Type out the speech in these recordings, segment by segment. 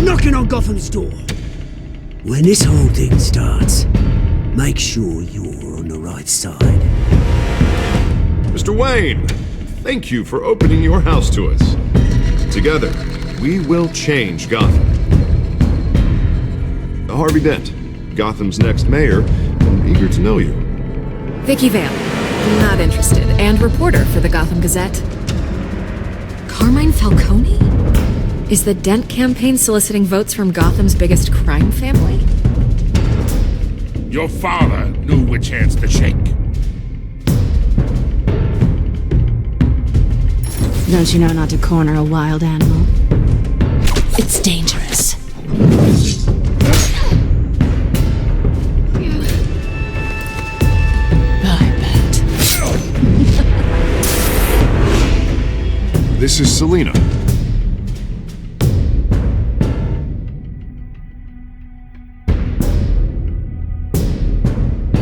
knocking on Gotham's door. When this whole thing starts, make sure you're on the right side. Mr. Wayne, thank you for opening your house to us. Together, we will change Gotham. Harvey Dent, Gotham's next mayor, and eager to know you. Vicky Vale, not interested, and reporter for the Gotham Gazette. Carmine Falcone? Is the Dent campaign soliciting votes from Gotham's biggest crime family? Your father knew which hands to shake. Don't you know not to corner a wild animal? It's dangerous. I bet. This is Selina.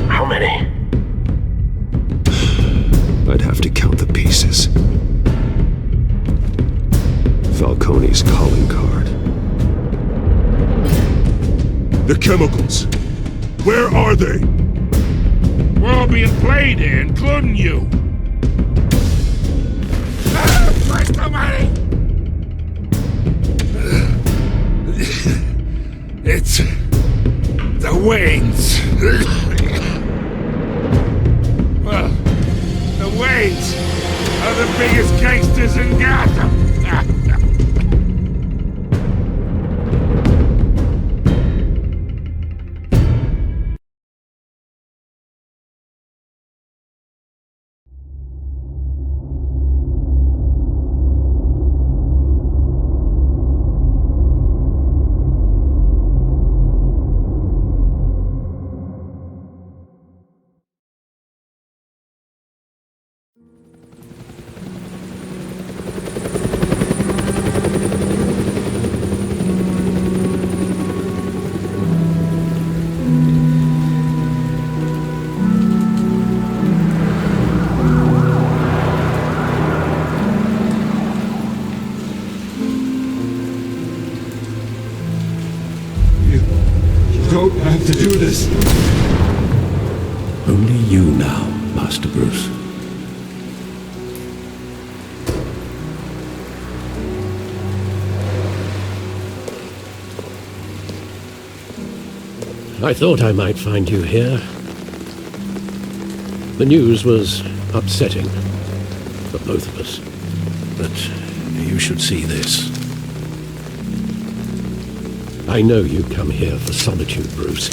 How many? I'd have to count the pieces. Falcone's calling card. The chemicals. Where are they? We're all being played here, including you. Where's the money? It's the Waynes. Well, the Waynes are the biggest gangsters in Gotham. Don't have to do this. Only you now, Master Bruce. I thought I might find you here. The news was upsetting for both of us. But you should see this. I know you come here for solitude, Bruce.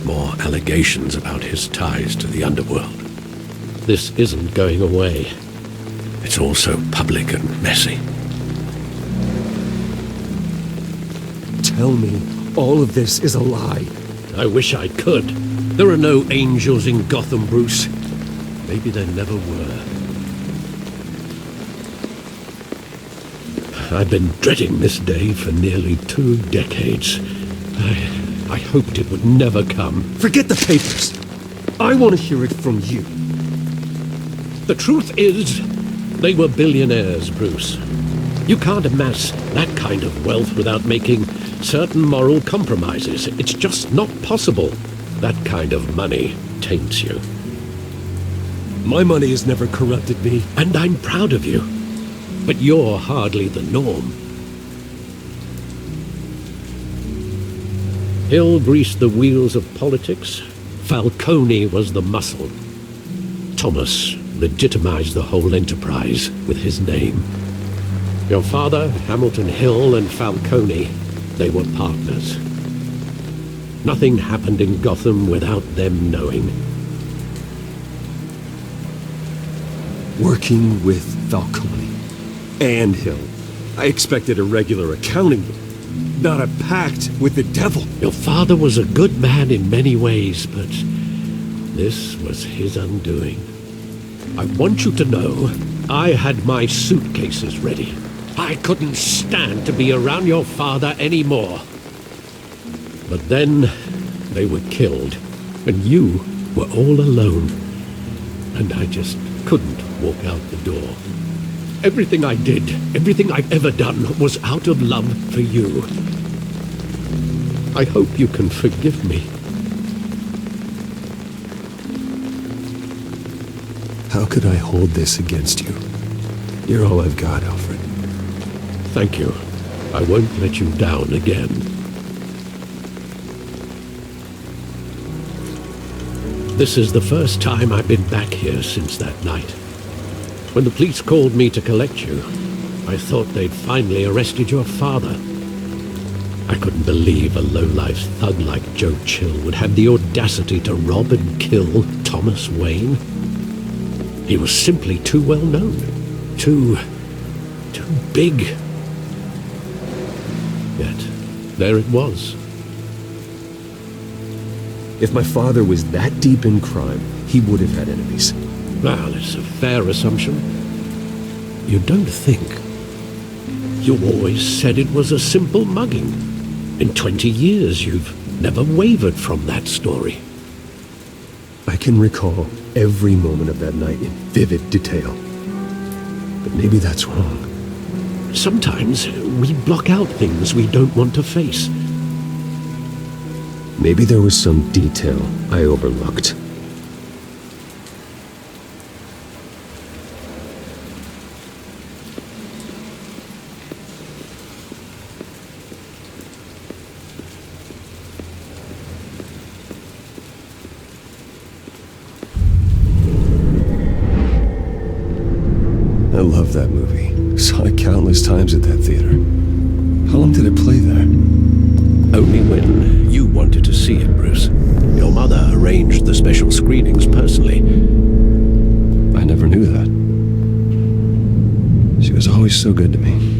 More allegations about his ties to the underworld. This isn't going away. It's all so public and messy. Tell me all of this is a lie. I wish I could. There are no angels in Gotham, Bruce. Maybe there never were. I've been dreading this day for nearly 2 decades. I hoped it would never come. Forget the papers. I want to hear it from you. The truth is, they were billionaires, Bruce. You can't amass that kind of wealth without making certain moral compromises. It's just not possible. That kind of money taints you. My money has never corrupted me. And I'm proud of you. But you're hardly the norm. Hill greased the wheels of politics. Falcone was the muscle. Thomas legitimized the whole enterprise with his name. Your father, Hamilton Hill, and Falcone, they were partners. Nothing happened in Gotham without them knowing. Working with Falcone and Hill. I expected a regular accounting, not a pact with the devil. Your father was a good man in many ways, but this was his undoing. I want you to know, I had my suitcases ready. I couldn't stand to be around your father anymore. But then, they were killed, and you were all alone. And I just couldn't walk out the door. Everything I did, everything I've ever done, was out of love for you. I hope you can forgive me. How could I hold this against you? You're all I've got, Alfred. Thank you. I won't let you down again. This is the first time I've been back here since that night. When the police called me to collect you, I thought they'd finally arrested your father. I couldn't believe a low-life thug like Joe Chill would have the audacity to rob and kill Thomas Wayne. He was simply too well known. Too big. Yet, there it was. If my father was that deep in crime, he would have had enemies. Well, it's a fair assumption. You don't think. You always said it was a simple mugging. In 20 years, you've never wavered from that story. I can recall every moment of that night in vivid detail. But maybe that's wrong. Sometimes we block out things we don't want to face. Maybe there was some detail I overlooked. I love that movie. Saw it countless times at that theater. How long did it play there? Only when you wanted to see it, Bruce. Your mother arranged the special screenings personally. I never knew that. She was always so good to me.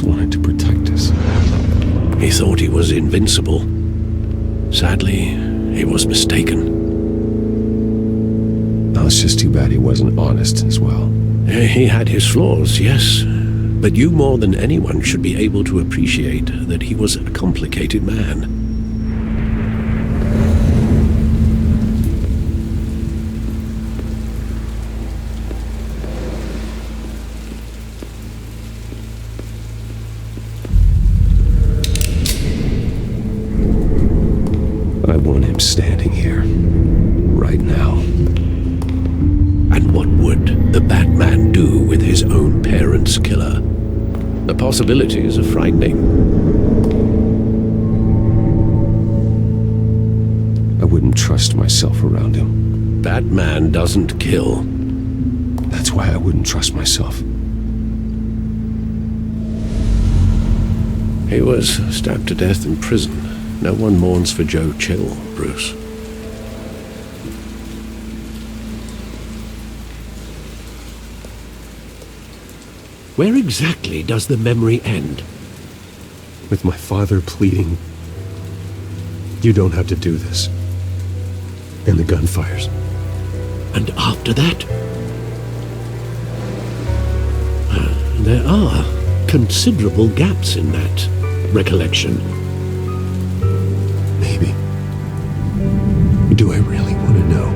Wanted to protect us. He thought he was invincible. Sadly, he was mistaken. Well, it's just too bad he wasn't honest as well. He had his flaws, yes. But you more than anyone should be able to appreciate that he was a complicated man. I want him standing here, right now. And what would the Batman do with his own parents' killer? The possibilities are frightening. I wouldn't trust myself around him. Batman doesn't kill. That's why I wouldn't trust myself. He was stabbed to death in prison. No one mourns for Joe Chill, Bruce. Where exactly does the memory end? With my father pleading, "You don't have to do this." And the gunfires. And after that? There are considerable gaps in that recollection. Maybe. Do I really want to know?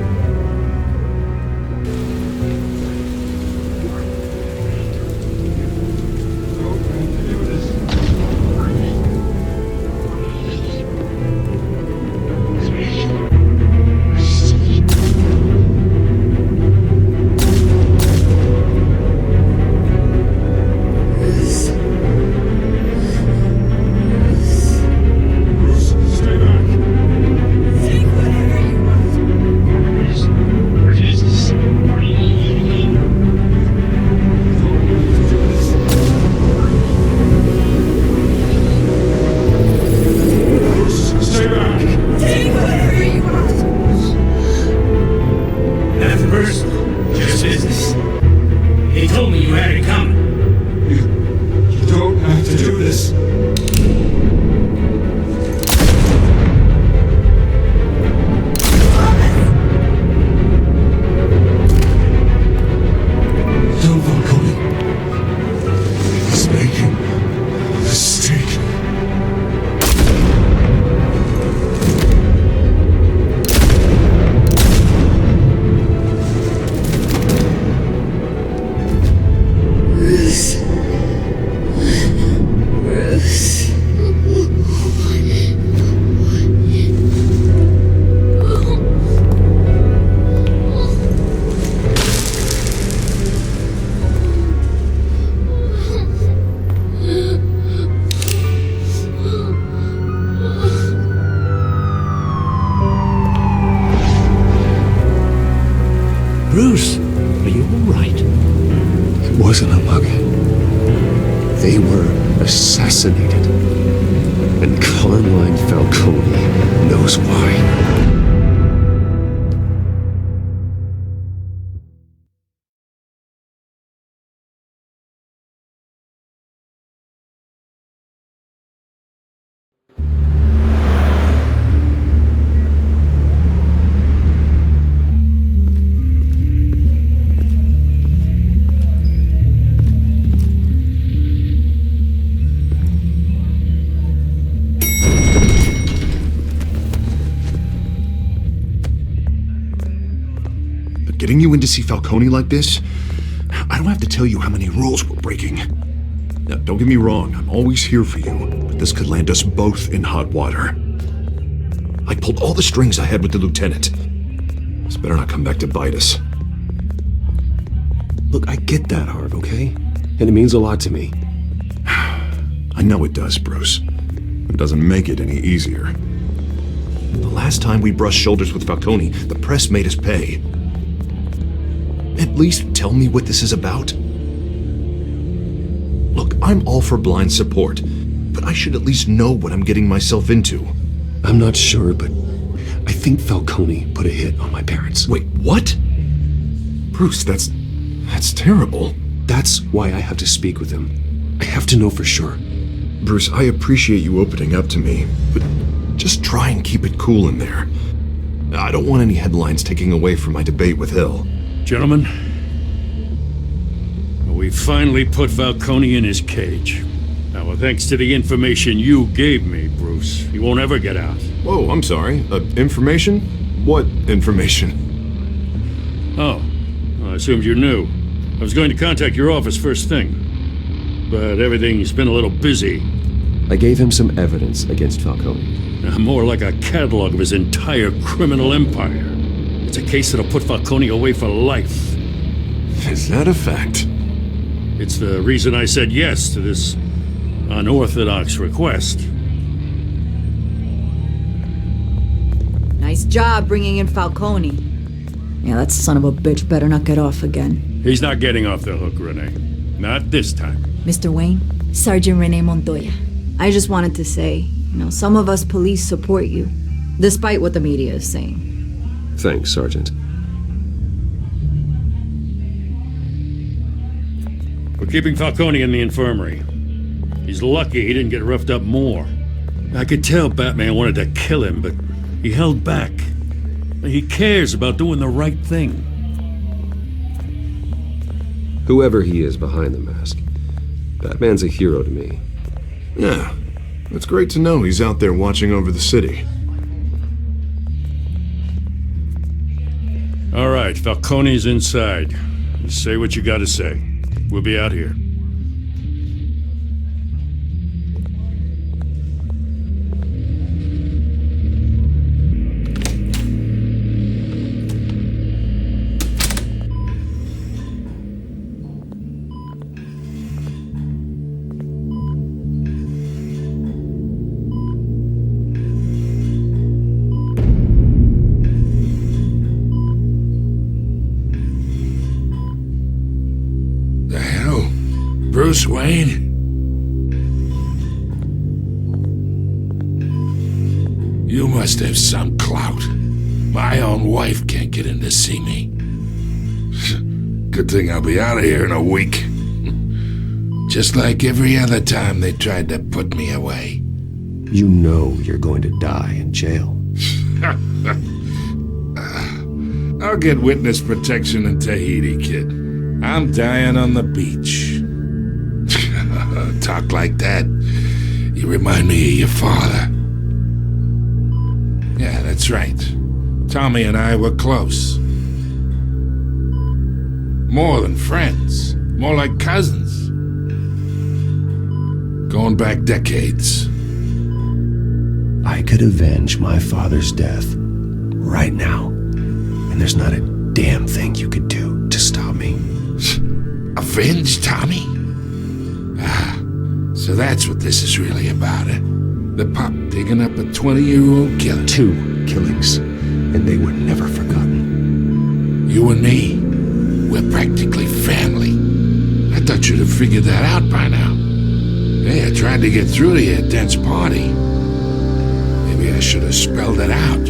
son of a mug. They were assassinated. And Carmine Falcone knows why. Getting you in to see Falcone like this? I don't have to tell you how many rules we're breaking. Now, don't get me wrong, I'm always here for you, but this could land us both in hot water. I pulled all the strings I had with the lieutenant. This better not come back to bite us. Look, I get that, Hart, okay? And it means a lot to me. I know it does, Bruce. It doesn't make it any easier. The last time we brushed shoulders with Falcone, the press made us pay. At least tell me what this is about. Look, I'm all for blind support, but I should at least know what I'm getting myself into. I'm not sure, but I think Falcone put a hit on my parents. Wait, what? Bruce, that's terrible. That's why I have to speak with him. I have to know for sure. Bruce, I appreciate you opening up to me, but just try and keep it cool in there. I don't want any headlines taking away from my debate with Hill. Gentlemen, we finally put Falcone in his cage. Now, thanks to the information you gave me, Bruce, he won't ever get out. Whoa, I'm sorry. Information? What information? Oh, well, I assumed you knew. I was going to contact your office first thing, but everything's been a little busy. I gave him some evidence against Falcone. More like a catalog of his entire criminal empire. It's a case that'll put Falcone away for life. Is that a fact? It's the reason I said yes to this unorthodox request. Nice job bringing in Falcone. Yeah, that son of a bitch better not get off again. He's not getting off the hook, Renee. Not this time. Mr. Wayne, Sergeant Renee Montoya. I just wanted to say, some of us police support you, despite what the media is saying. Thanks, Sergeant. We're keeping Falcone in the infirmary. He's lucky he didn't get roughed up more. I could tell Batman wanted to kill him, but he held back. He cares about doing the right thing. Whoever he is behind the mask, Batman's a hero to me. Yeah, it's great to know he's out there watching over the city. All right, Falcone's inside. You say what you gotta say. We'll be out here. Bruce Wayne? You must have some clout. My own wife can't get in to see me. Good thing I'll be out of here in a week. Just like every other time they tried to put me away. You know you're going to die in jail. I'll get witness protection in Tahiti, kid. I'm dying on the beach. Talk like that. You remind me of your father. Yeah, that's right. Tommy and I were close. More than friends. More like cousins. Going back decades. I could avenge my father's death right now. And there's not a damn thing you could do to stop me. Avenge Tommy? So that's what this is really about, eh? The pup digging up a 20-year-old killer. 2 killings, and they were never forgotten. You and me, we're practically family. I thought you'd have figured that out by now. Hey, I tried to get through to you at Dent's party. Maybe I should have spelled it out.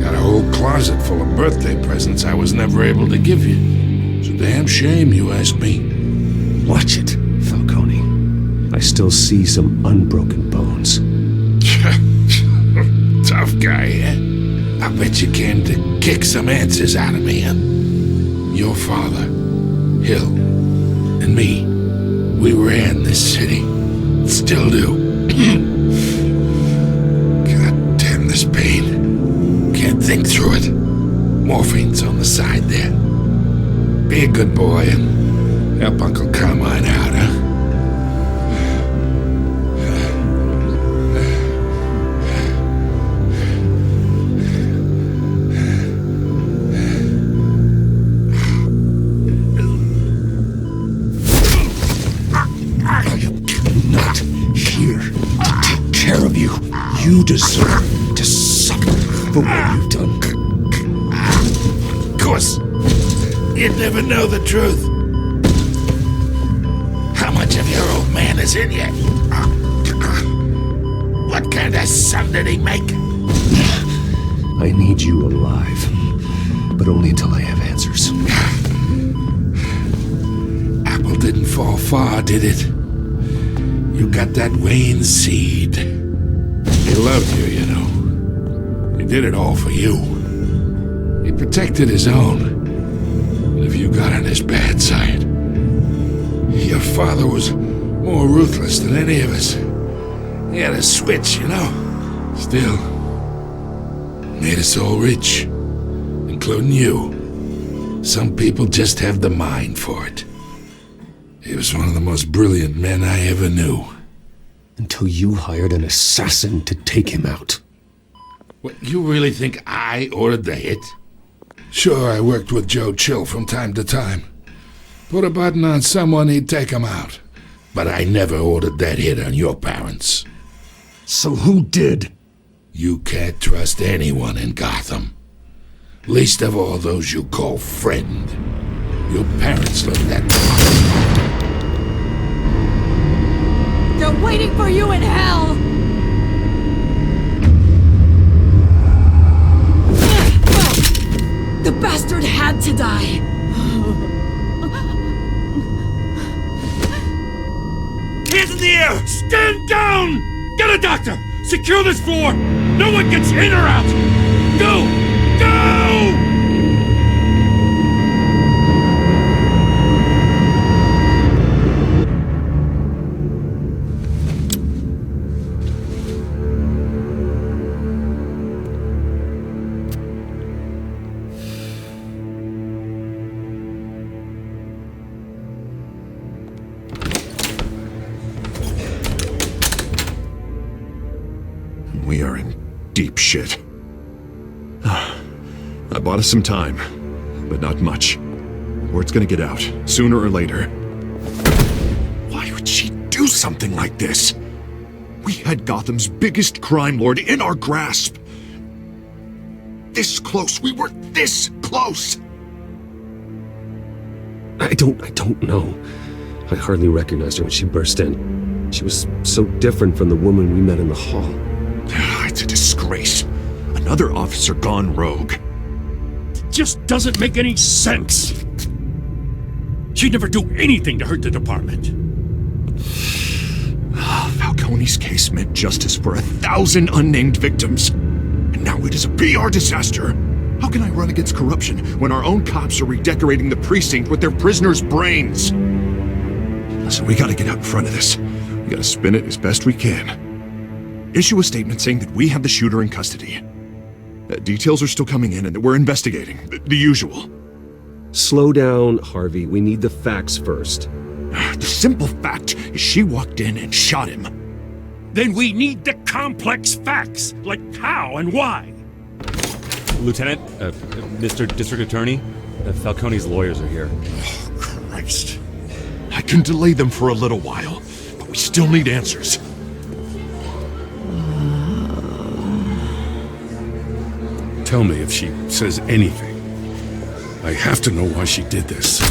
Got a whole closet full of birthday presents I was never able to give you. It's a damn shame you asked me. Watch it, Falcone. I still see some unbroken bones. Tough guy, eh? I bet you came to kick some answers out of me, huh? Your father, Hill, and me, we ran this city. Still do. God damn this pain. Can't think through it. Morphine's on the side there. Be a good boy and help Uncle Carmine out, huh? You deserve to suffer for what you've done. Of course, you'd never know the truth. How much of your old man is in you? What kind of son did he make? I need you alive, but only until I have answers. Apple didn't fall far, did it? You got that Wayne seed. He loved you, you know. He did it all for you. He protected his own. But if you got on his bad side, your father was more ruthless than any of us. He had a switch, you know. Still, made us all rich, including you. Some people just have the mind for it. He was one of the most brilliant men I ever knew. Until you hired an assassin to take him out. What, you really think I ordered the hit? Sure, I worked with Joe Chill from time to time. Put a button on someone, he'd take him out. But I never ordered that hit on your parents. So who did? You can't trust anyone in Gotham. Least of all those you call friend. Your parents looked at me. They're waiting for you in hell! The bastard had to die! Hands in the air! Stand down! Get a doctor! Secure this floor! No one gets in or out! Go! Go! We are in deep shit. I bought us some time, but not much. Word's gonna get out, sooner or later. Why would she do something like this? We had Gotham's biggest crime lord in our grasp. This close, we were this close! I don't know. I hardly recognized her when she burst in. She was so different from the woman we met in the hall. It's a disgrace. Another officer gone rogue. It just doesn't make any sense. She'd never do anything to hurt the department. Falcone's case meant justice for 1,000 unnamed victims. And now it is a PR disaster. How can I run against corruption when our own cops are redecorating the precinct with their prisoners' brains? Listen, we gotta get out in front of this. We gotta spin it as best we can. Issue a statement saying that we have the shooter in custody. Details are still coming in and that we're investigating. The usual. Slow down, Harvey. We need the facts first. The simple fact is she walked in and shot him. Then we need the complex facts, like how and why. Lieutenant, Mr. District Attorney, Falcone's lawyers are here. Oh, Christ. I can delay them for a little while, but we still need answers. Tell me if she says anything. I have to know why she did this.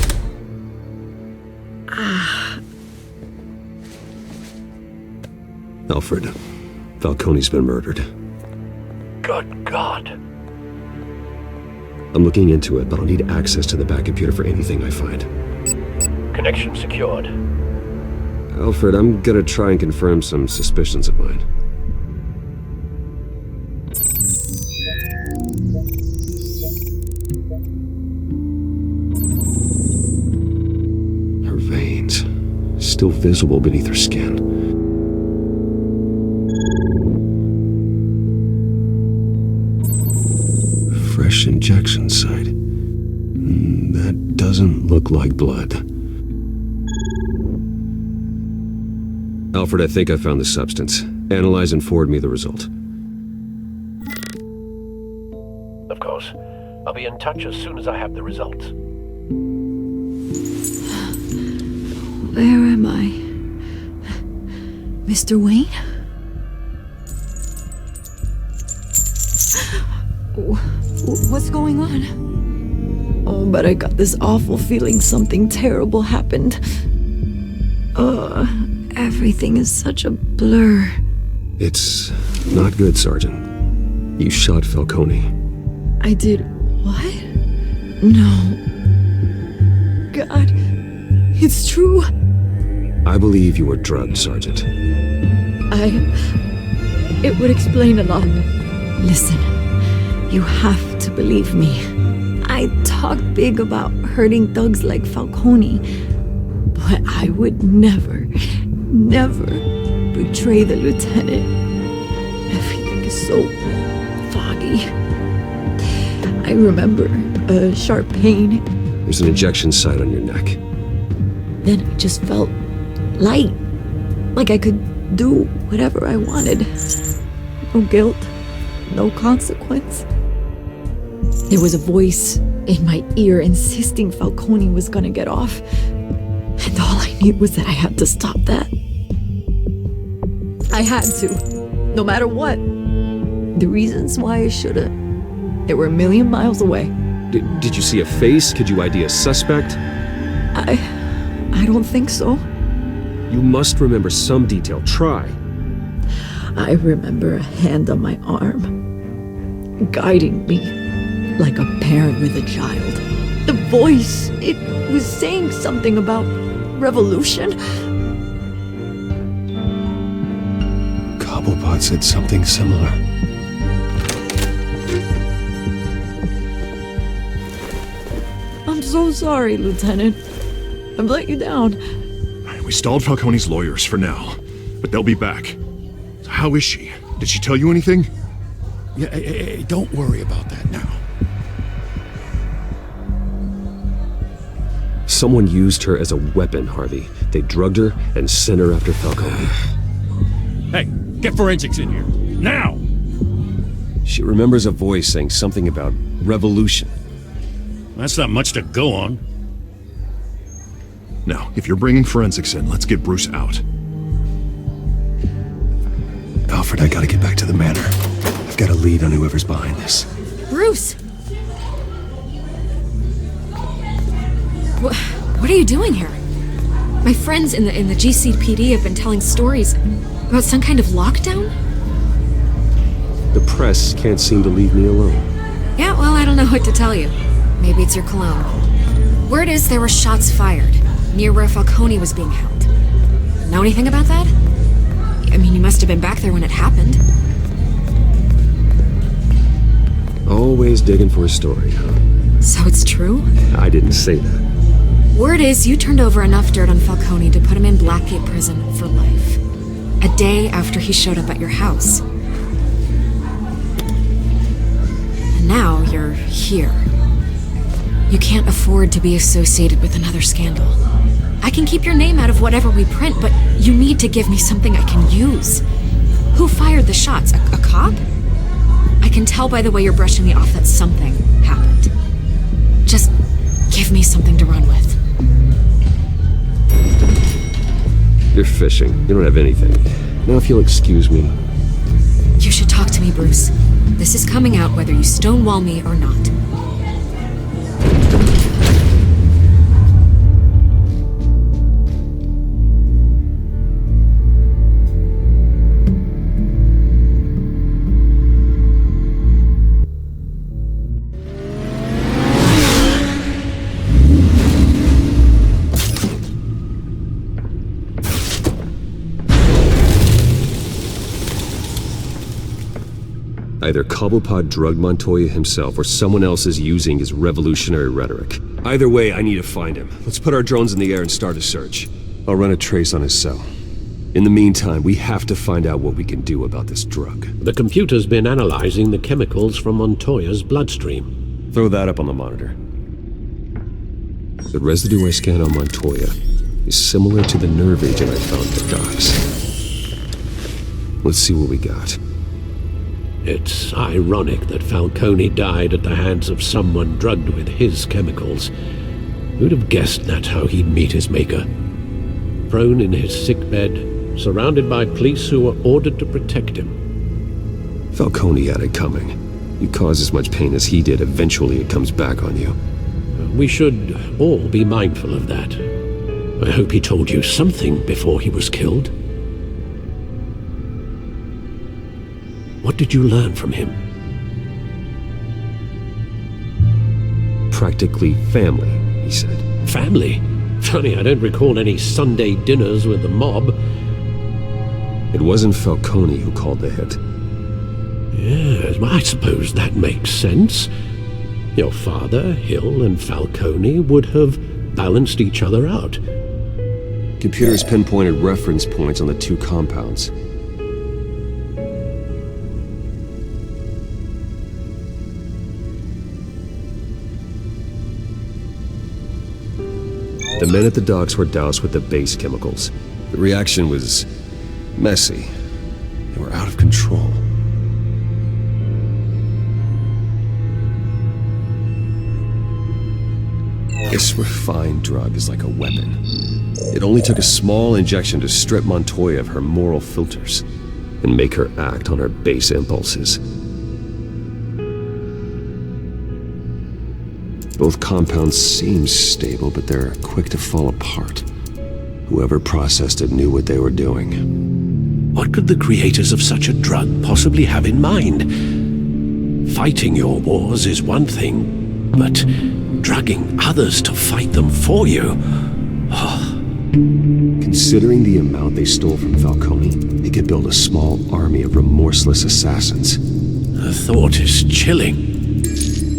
Alfred, Falcone's been murdered. Good God. I'm looking into it, but I'll need access to the back computer for anything I find. Connection secured. Alfred, I'm gonna try and confirm some suspicions of mine. Her veins, still visible beneath her skin. Fresh injection site. That doesn't look like blood. Alfred, I think I found the substance. Analyze and forward me the result. Of course. I'll be in touch as soon as I have the results. Where am I? Mr. Wayne? What's going on? Oh, but I got this awful feeling something terrible happened. Everything is such a blur. It's not good, Sergeant. You shot Falcone. I did what? No. God, it's true. I believe you were drugged, Sergeant. It would explain a lot. Listen, you have to believe me. I talk big about hurting thugs like Falcone, but I would never betray the lieutenant. Everything is so foggy. I remember a sharp pain. There's an injection site on your neck. Then I just felt light, like I could do whatever I wanted. No guilt, no consequence. There was a voice in my ear insisting Falcone was gonna get off. And all I knew was that I had to stop that. I had to, no matter what. The reasons why I should've, they were a million miles away. Did you see a face? Could you ID a suspect? I don't think so. You must remember some detail. Try. I remember a hand on my arm, guiding me like a parent with a child. The voice, it was saying something about revolution. Cobblepot said something similar. I'm so sorry, Lieutenant. I've let you down. We stalled Falcone's lawyers for now, but they'll be back. How is she? Did she tell you anything? Yeah, hey, don't worry about that now. Someone used her as a weapon, Harvey. They drugged her and sent her after Falcone. Hey, get forensics in here. Now! She remembers a voice saying something about revolution. That's not much to go on. Now, if you're bringing forensics in, let's get Bruce out. Alfred, I gotta get back to the manor. I've got a lead on whoever's behind this. Bruce! What are you doing here? My friends in the GCPD have been telling stories about some kind of lockdown? The press can't seem to leave me alone. Yeah, well, I don't know what to tell you. Maybe it's your cologne. Word is there were shots fired near where Falcone was being held. Know anything about that? I mean, you must have been back there when it happened. Always digging for a story, huh? So it's true? I didn't say that. Word is you turned over enough dirt on Falcone to put him in Blackgate Prison for life. A day after he showed up at your house. And now you're here. You can't afford to be associated with another scandal. I can keep your name out of whatever we print, but you need to give me something I can use. Who fired the shots? A cop? I can tell by the way you're brushing me off that something happened. Just give me something to run with. You're fishing. You don't have anything. Now if you'll excuse me. You should talk to me, Bruce. This is coming out whether you stonewall me or not. Either Cobblepot drugged Montoya himself or someone else is using his revolutionary rhetoric. Either way, I need to find him. Let's put our drones in the air and start a search. I'll run a trace on his cell. In the meantime, we have to find out what we can do about this drug. The computer's been analyzing the chemicals from Montoya's bloodstream. Throw that up on the monitor. The residue I scanned on Montoya is similar to the nerve agent I found at the docks. Let's see what we got. It's ironic that Falcone died at the hands of someone drugged with his chemicals. Who'd have guessed that's how he'd meet his maker? Prone in his sickbed, surrounded by police who were ordered to protect him. Falcone had it coming. You cause as much pain as he did, eventually it comes back on you. We should all be mindful of that. I hope he told you something before he was killed. What did you learn from him? Practically family, he said. Family? Funny, I don't recall any Sunday dinners with the mob. It wasn't Falcone who called the hit. Yes, well, I suppose that makes sense. Your father, Hill, and Falcone would have balanced each other out. Computers pinpointed reference points on the two compounds. The men at the docks were doused with the base chemicals. The reaction was messy. They were out of control. This refined drug is like a weapon. It only took a small injection to strip Montoya of her moral filters and make her act on her base impulses. Both compounds seem stable, but they're quick to fall apart. Whoever processed it knew what they were doing. What could the creators of such a drug possibly have in mind? Fighting your wars is one thing, but drugging others to fight them for you? Considering the amount they stole from Falcone, they could build a small army of remorseless assassins. The thought is chilling.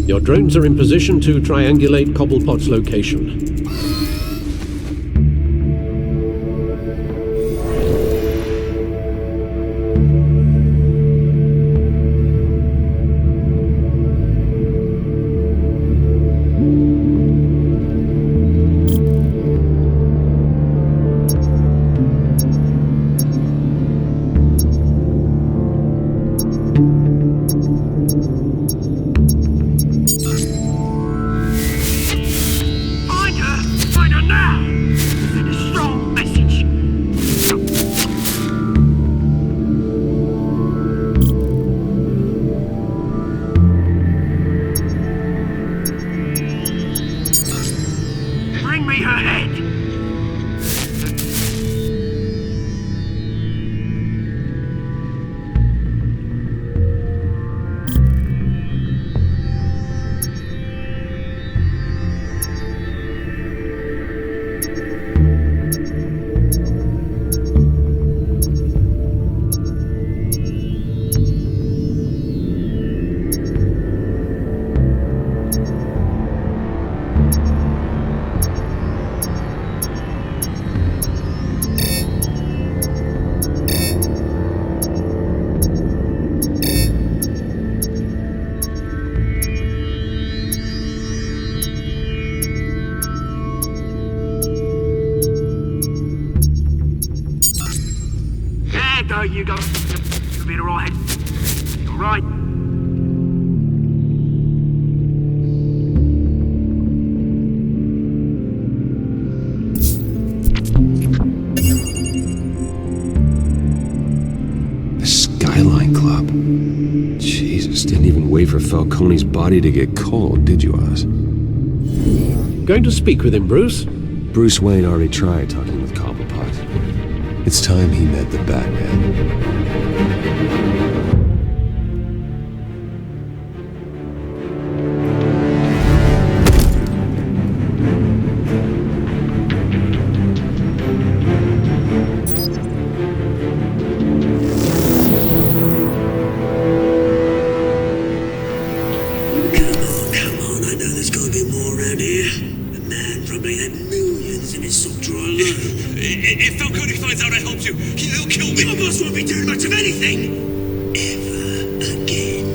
Your drones are in position to triangulate Cobblepot's location. You go. You'll be all right. All right. The Skyline Club. Jesus, didn't even wait for Falcone's body to get cold, did you, Oz? Going to speak with him, Bruce? Bruce Wayne already tried talking with Cobblepot. It's time he met the Batman. If Falcone finds out I helped you, he'll kill me. Your boss won't be doing much of anything. Ever again.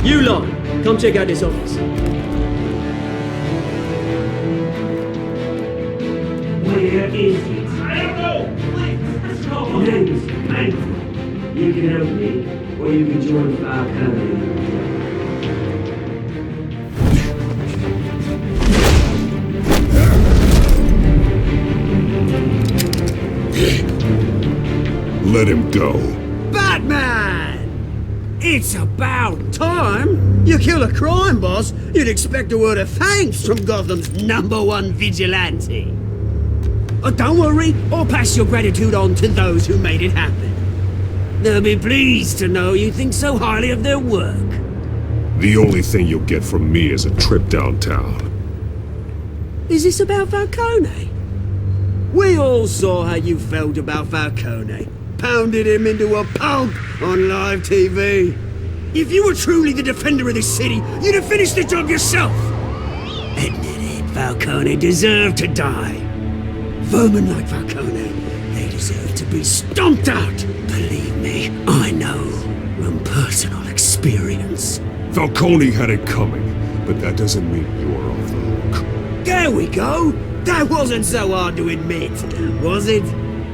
You lot, come check out this office. Where is it? I don't know! Please, let's go! Name's Manfred. You can help me, or you can join Falcone. Let him go. Batman! It's about time! You kill a crime boss, you'd expect a word of thanks from Gotham's #1 vigilante. Oh, don't worry, I'll pass your gratitude on to those who made it happen. They'll be pleased to know you think so highly of their work. The only thing you'll get from me is a trip downtown. Is this about Falcone? We all saw how you felt about Falcone. Pounded him into a pulp on live TV. If you were truly the defender of this city, you'd have finished the job yourself. Admit it, Falcone deserved to die. Vermin like Falcone, they deserve to be stomped out. Believe me, I know from personal experience. Falcone had it coming, but that doesn't mean you're off the hook. There we go. That wasn't so hard to admit, was it?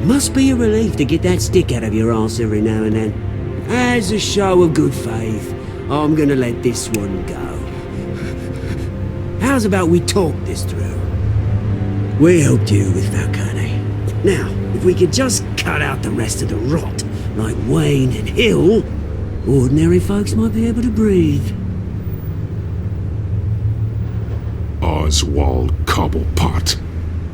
Must be a relief to get that stick out of your arse every now and then. As a show of good faith, I'm gonna let this one go. How's about we talk this through? We helped you with Falcone. Now, if we could just cut out the rest of the rot, like Wayne and Hill, ordinary folks might be able to breathe. Oswald Cobblepot.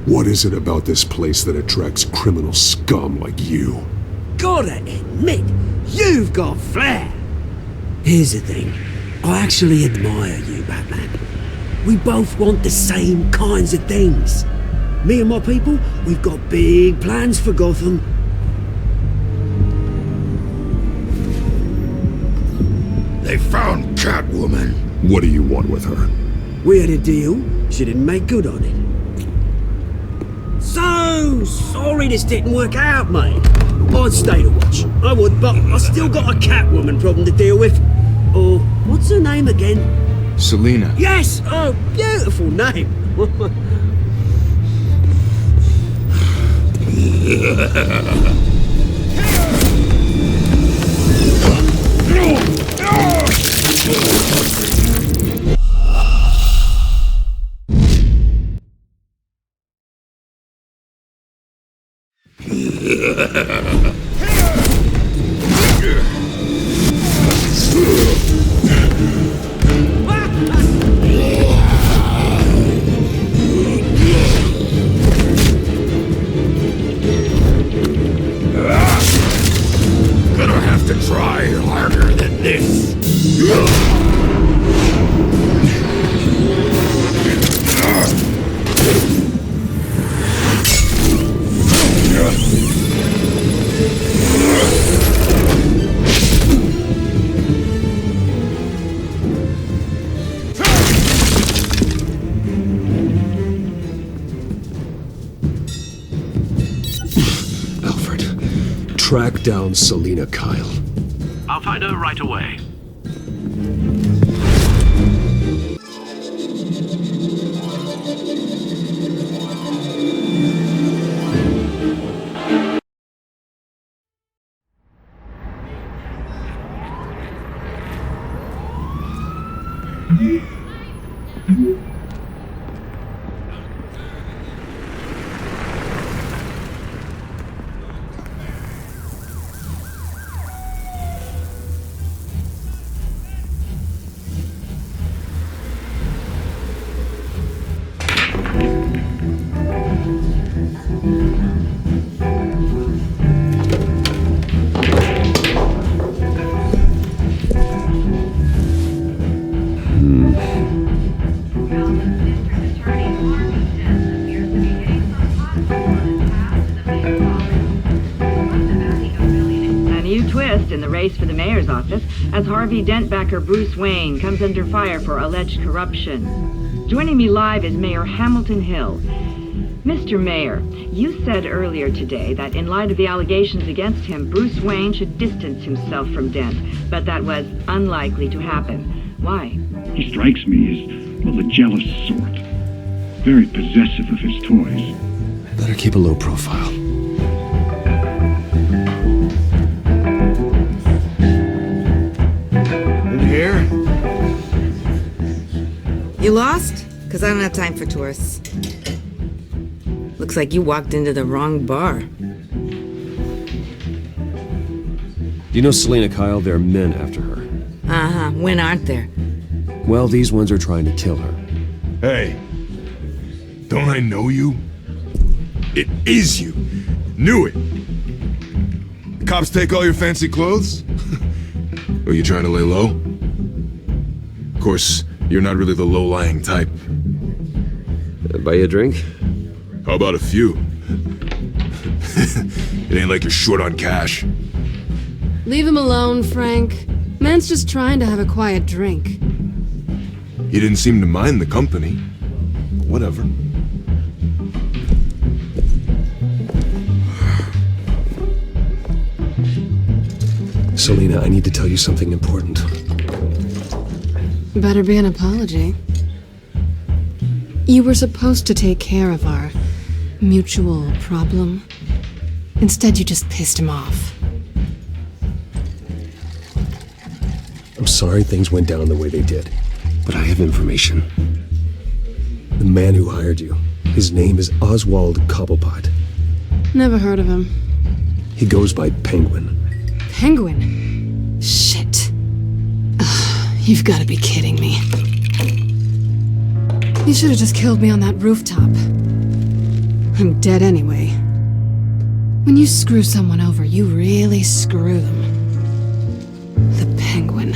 What is it about this place that attracts criminal scum like you? Gotta admit, you've got flair. Here's the thing. I actually admire you, Batman. We both want the same kinds of things. Me and my people, we've got big plans for Gotham. They found Catwoman. What do you want with her? We had a deal. She didn't make good on it. So sorry this didn't work out, mate. I'd stay to watch. I would, but I still got a Catwoman problem to deal with. Oh, what's her name again? Selina. Yes! Oh, beautiful name. Gonna have to try harder than this. Track down Selina Kyle. I'll find her right away. the race for the mayor's office as Harvey Dent-backer Bruce Wayne comes under fire for alleged corruption. Joining me live is Mayor Hamilton Hill. Mr. Mayor, you said earlier today that in light of the allegations against him, Bruce Wayne should distance himself from Dent, but that was unlikely to happen. Why? He strikes me as, well, the jealous sort. Very possessive of his toys. Better keep a low profile. In here? You lost? Because I don't have time for tourists. Looks like you walked into the wrong bar. Do you know Selena Kyle? There are men after her. Uh-huh. When aren't there? Well, these ones are trying to kill her. Hey. Don't I know you? It is you. Knew it. The cops take all your fancy clothes? Are you trying to lay low? Of course, you're not really the low-lying type. Buy you a drink? How about a few? It ain't like you're short on cash. Leave him alone, Frank. Man's just trying to have a quiet drink. He didn't seem to mind the company. Whatever. Selena, I need to tell you something important. Better be an apology. You were supposed to take care of our mutual problem. Instead, you just pissed him off. I'm sorry things went down the way they did, but I have information. The man who hired you, his name is Oswald Cobblepot. Never heard of him. He goes by Penguin. Penguin? Shit. Ugh, you've got to be kidding me. You should have just killed me on that rooftop. I'm dead anyway. When you screw someone over, you really screw them. The Penguin.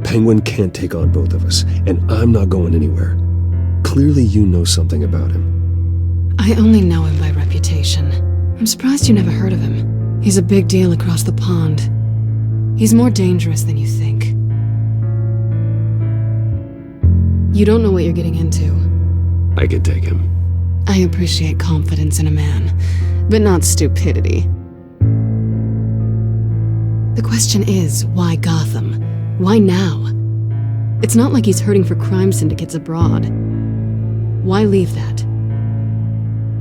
Penguin can't take on both of us, and I'm not going anywhere. Clearly you know something about him. I only know him by reputation. I'm surprised you never heard of him. He's a big deal across the pond. He's more dangerous than you think. You don't know what you're getting into. I could take him. I appreciate confidence in a man, but not stupidity. The question is, why Gotham? Why now? It's not like he's hurting for crime syndicates abroad. Why leave that?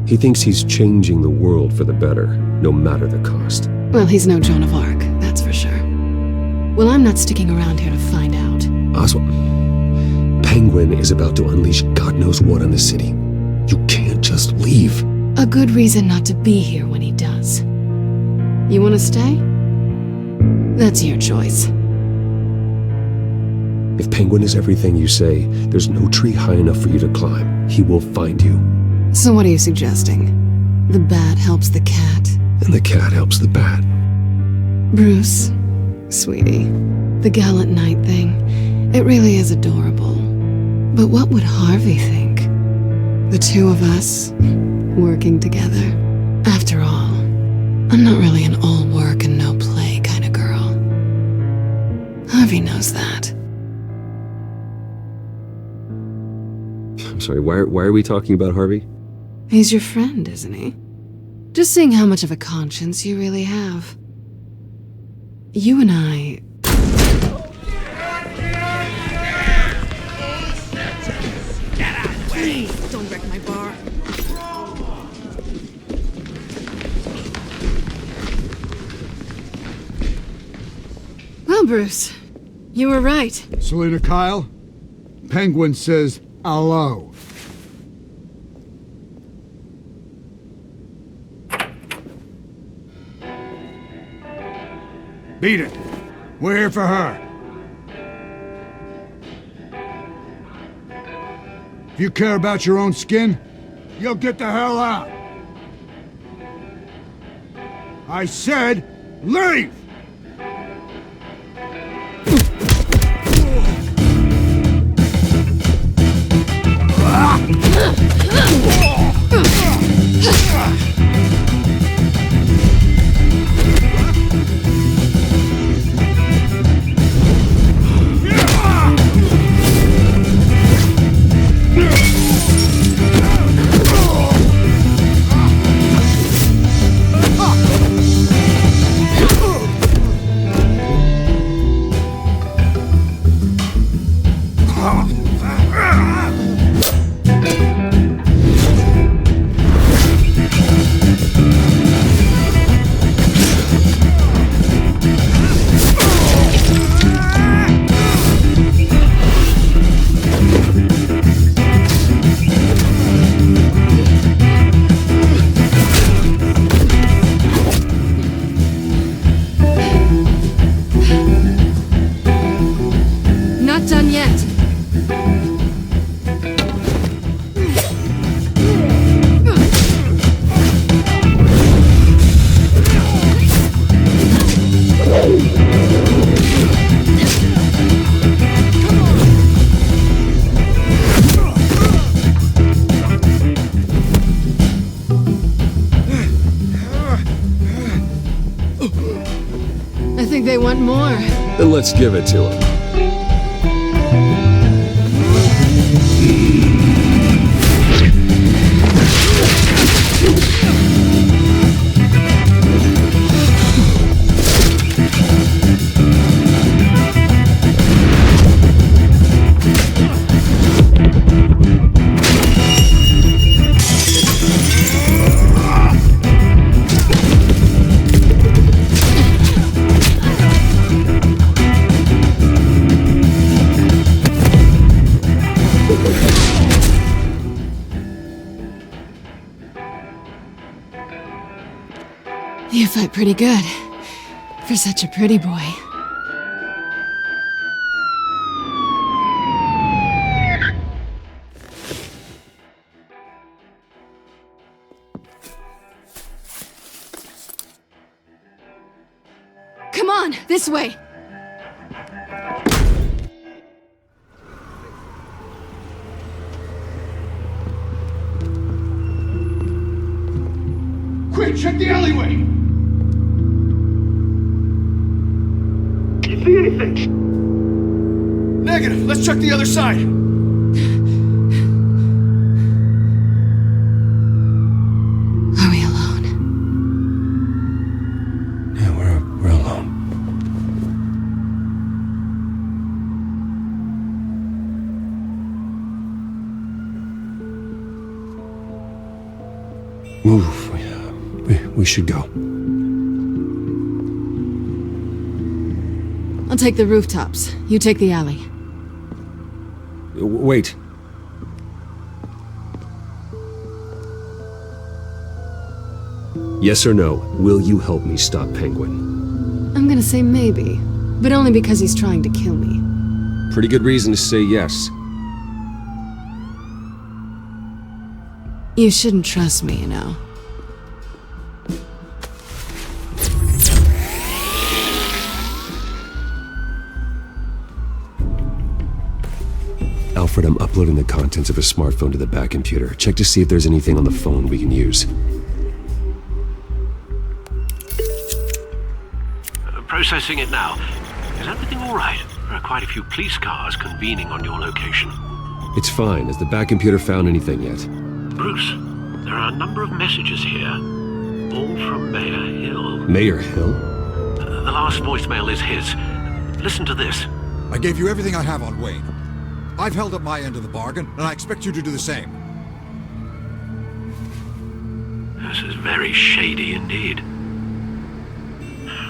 He thinks he's changing the world for the better, no matter the cost. Well, he's no Joan of Arc, that's for sure. Well, I'm not sticking around here to find out. Oswald, Penguin is about to unleash God knows what on the city. You can't just leave. A good reason not to be here when he does. You want to stay? That's your choice. If Penguin is everything you say, there's no tree high enough for you to climb. He will find you. So what are you suggesting? The bat helps the cat? And the cat helps the bat. Bruce, sweetie, the gallant knight thing, it really is adorable. But what would Harvey think? The two of us, working together. After all, I'm not really an all work and no play kind of girl. Harvey knows that. I'm sorry, why are we talking about Harvey? He's your friend, isn't he? Just seeing how much of a conscience you really have. You and I... Please, don't wreck my bar. Well, Bruce, you were right. Selena Kyle, Penguin says hello. Beat it. We're here for her. If you care about your own skin, you'll get the hell out. I said, leave! And let's give it to him. You fight pretty good. For such a pretty boy. Come on, this way! Quick, check the alleyway! See anything? Negative. Let's check the other side. Are we alone? Yeah, we're alone. Move. We should go. I'll take the rooftops. You take the alley. Wait. Yes or no, will you help me stop Penguin? I'm gonna say maybe, but only because he's trying to kill me. Pretty good reason to say yes. You shouldn't trust me, you know. Alfred, I'm uploading the contents of a smartphone to the back computer. Check to see if there's anything on the phone we can use. Processing it now. Is everything all right? There are quite a few police cars convening on your location. It's fine. Has the back computer found anything yet? Bruce, there are a number of messages here, all from Mayor Hill. Mayor Hill? The last voicemail is his. Listen to this. I gave you everything I have on Wayne. I've held up my end of the bargain, and I expect you to do the same. This is very shady indeed.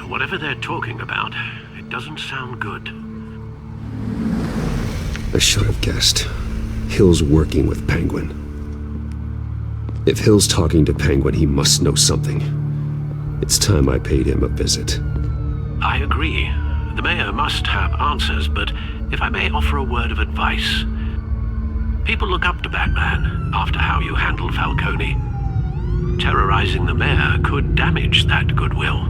Whatever they're talking about, it doesn't sound good. I should have guessed. Hill's working with Penguin. If Hill's talking to Penguin, he must know something. It's time I paid him a visit. I agree. The mayor must have answers, but if I may offer a word of advice. People look up to Batman after how you handled Falcone. Terrorizing the mayor could damage that goodwill.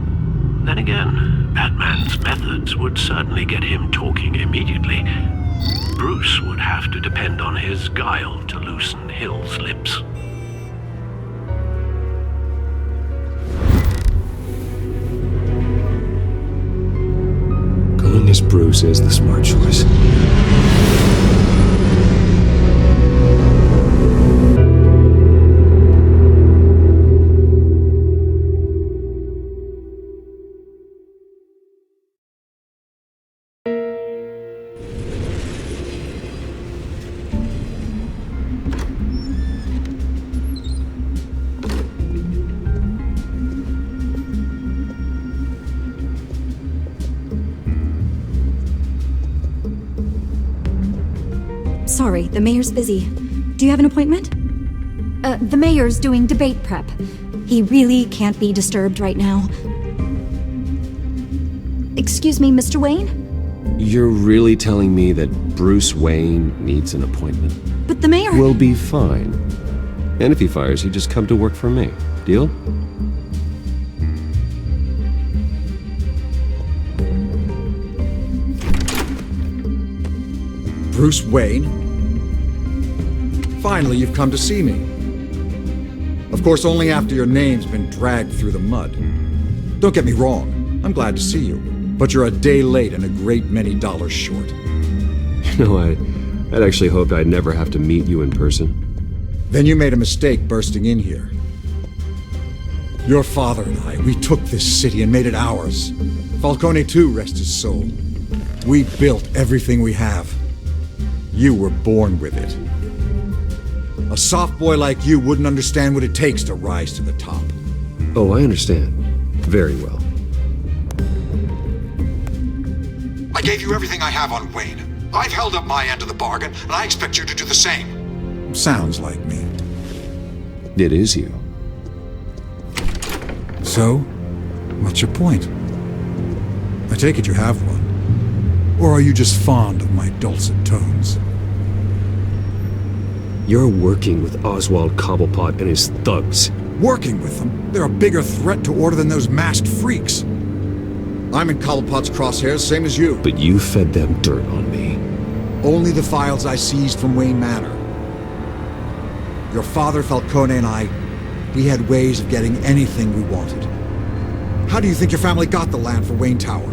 Then again, Batman's methods would certainly get him talking immediately. Bruce would have to depend on his guile to loosen Hill's lips. Going as Bruce is the smart choice. Sorry, the mayor's busy. Do you have an appointment? The mayor's doing debate prep. He really can't be disturbed right now. Excuse me, Mr. Wayne? You're really telling me that Bruce Wayne needs an appointment? But the mayor... Will be fine. And if he fires, he'd just come to work for me. Deal? Bruce Wayne? Finally, you've come to see me. Of course, only after your name's been dragged through the mud. Don't get me wrong, I'm glad to see you. But you're a day late and a great many dollars short. You know, I'd actually hoped I'd never have to meet you in person. Then you made a mistake bursting in here. Your father and I, we took this city and made it ours. Falcone too, rest his soul. We built everything we have. You were born with it. A soft boy like you wouldn't understand what it takes to rise to the top. Oh, I understand. Very well. I gave you everything I have on Wayne. I've held up my end of the bargain, and I expect you to do the same. Sounds like me. It is you. So, what's your point? I take it you have one. Or are you just fond of my dulcet tones? You're working with Oswald Cobblepot and his thugs. Working with them? They're a bigger threat to order than those masked freaks. I'm in Cobblepot's crosshairs, same as you. But you fed them dirt on me. Only the files I seized from Wayne Manor. Your father, Falcone, and I, we had ways of getting anything we wanted. How do you think your family got the land for Wayne Tower?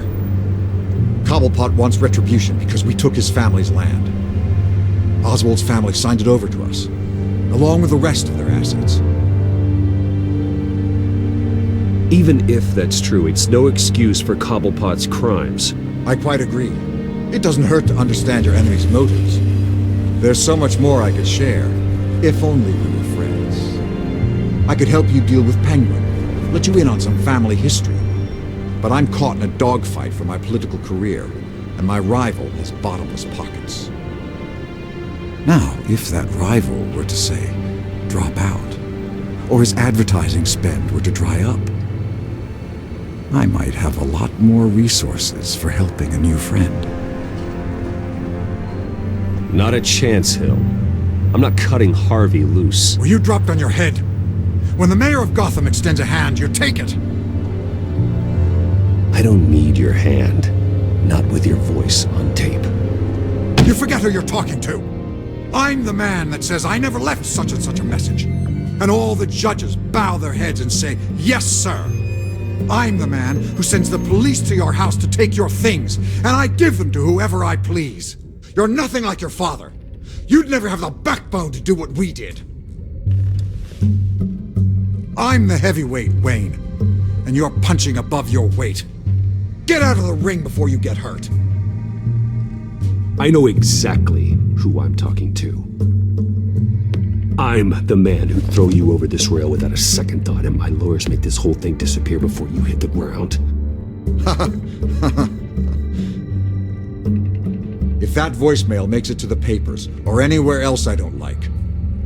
Cobblepot wants retribution because we took his family's land. Oswald's family signed it over to us, along with the rest of their assets. Even if that's true, it's no excuse for Cobblepot's crimes. I quite agree. It doesn't hurt to understand your enemy's motives. There's so much more I could share, if only we were friends. I could help you deal with Penguin, let you in on some family history. But I'm caught in a dogfight for my political career, and my rival has bottomless pockets. Now, if that rival were to say, drop out, or his advertising spend were to dry up, I might have a lot more resources for helping a new friend. Not a chance, Hill. I'm not cutting Harvey loose. Were you dropped on your head? When the mayor of Gotham extends a hand, you take it! I don't need your hand. Not with your voice on tape. You forget who you're talking to! I'm the man that says I never left such and such a message. And all the judges bow their heads and say, yes, sir. I'm the man who sends the police to your house to take your things, and I give them to whoever I please. You're nothing like your father. You'd never have the backbone to do what we did. I'm the heavyweight, Wayne, and you're punching above your weight. Get out of the ring before you get hurt. I know exactly who I'm talking to. I'm the man who'd throw you over this rail without a second thought, and my lawyers make this whole thing disappear before you hit the ground. If that voicemail makes it to the papers, or anywhere else I don't like,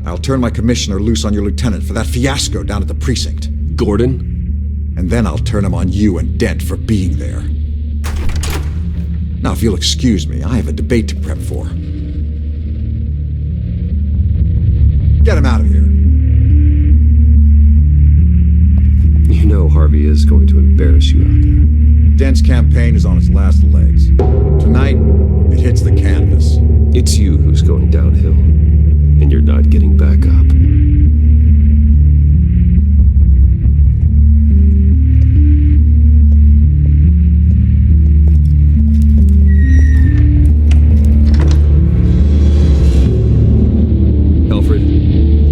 I'll turn my commissioner loose on your lieutenant for that fiasco down at the precinct. Gordon? And then I'll turn him on you and Dent for being there. Now, if you'll excuse me, I have a debate to prep for. Get him out of here. You know Harvey is going to embarrass you out there. Dent's campaign is on its last legs. Tonight, it hits the canvas. It's you who's going downhill, and you're not getting back up.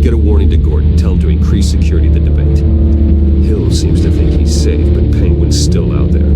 Get a warning to Gordon. Tell him to increase security at the debate. Hill seems to think he's safe, but Penguin's still out there.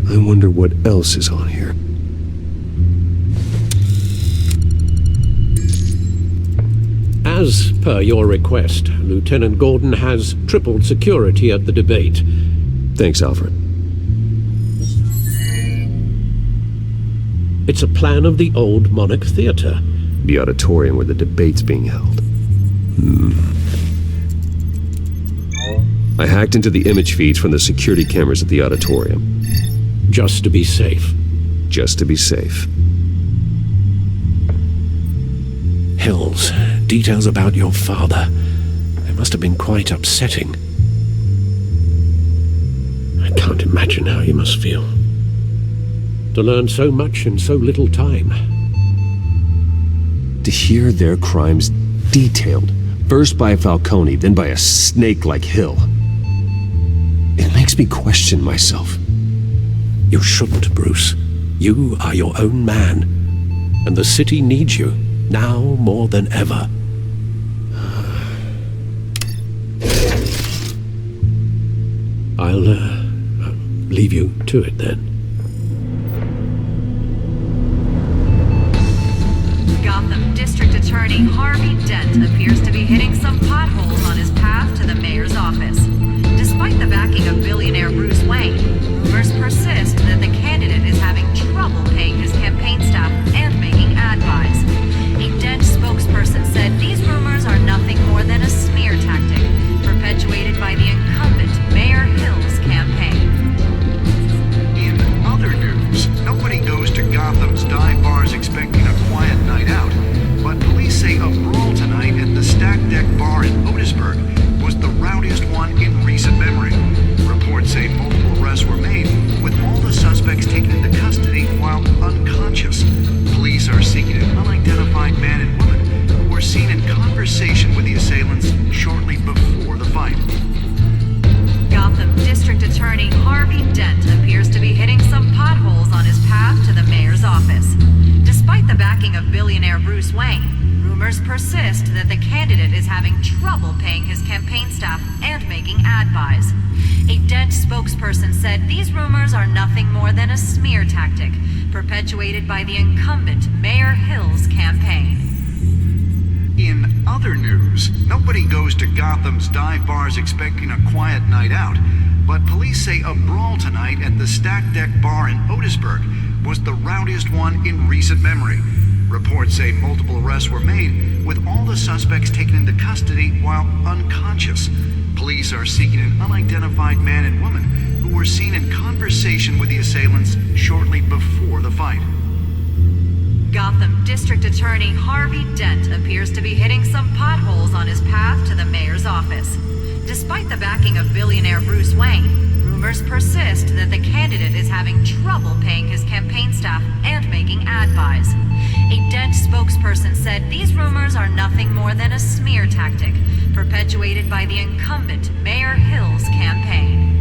I wonder what else is on here. As per your request, Lieutenant Gordon has tripled security at the debate. Thanks, Alfred. It's a plan of the old Monarch Theater. The auditorium where the debate's being held. I hacked into the image feeds from the security cameras at the auditorium. Just to be safe. just to be safe. Hills, details about your father. They must have been quite upsetting. I can't imagine how you must feel. To learn so much in so little time. To hear their crimes detailed, first by Falcone, then by a snake like Hill. It makes me question myself. You shouldn't, Bruce. You are your own man. And the city needs you, now more than ever. I'll, leave you to it then. Gotham District Attorney Harvey Dent appears to be hitting some potholes on his path to the mayor's office. Despite the backing of billionaire Bruce Wayne, rumors persist that the candidate is having trouble paying his campaign staff and making ad buys. A Dent spokesperson said these rumors are nothing more than a smear tactic, perpetuated by the incumbent Mayor Hill's campaign. In other news, nobody goes to Gotham's dive bars expecting a quiet night out, but police say a brawl tonight at the Stack Deck Bar in Otisburg was the rowdiest one in recent memory. Reports say multiple arrests were made, with all the suspects taken into custody while unconscious. Police are seeking an unidentified man and woman who were seen in conversation with the assailants shortly before the fight. Gotham District Attorney Harvey Dent appears to be hitting some potholes on his path to the mayor's office. Despite the backing of billionaire Bruce Wayne, rumors persist that the candidate is having trouble paying his campaign staff and making ad buys. A Dent spokesperson said these rumors are nothing more than a smear tactic, perpetuated by the incumbent Mayor Hill's campaign. In other news, nobody goes to Gotham's dive bars expecting a quiet night out, but police say a brawl tonight at the Stack Deck Bar in Otisburg was the rowdiest one in recent memory. Reports say multiple arrests were made, with all the suspects taken into custody while unconscious. Police are seeking an unidentified man and woman who were seen in conversation with the assailants shortly before the fight. Gotham District Attorney Harvey Dent appears to be hitting some potholes on his path to the mayor's office. Despite the backing of billionaire Bruce Wayne, rumors persist that the candidate is having trouble paying his campaign staff and making ad buys. A Dent spokesperson said these rumors are nothing more than a smear tactic, perpetuated by the incumbent Mayor Hill's campaign.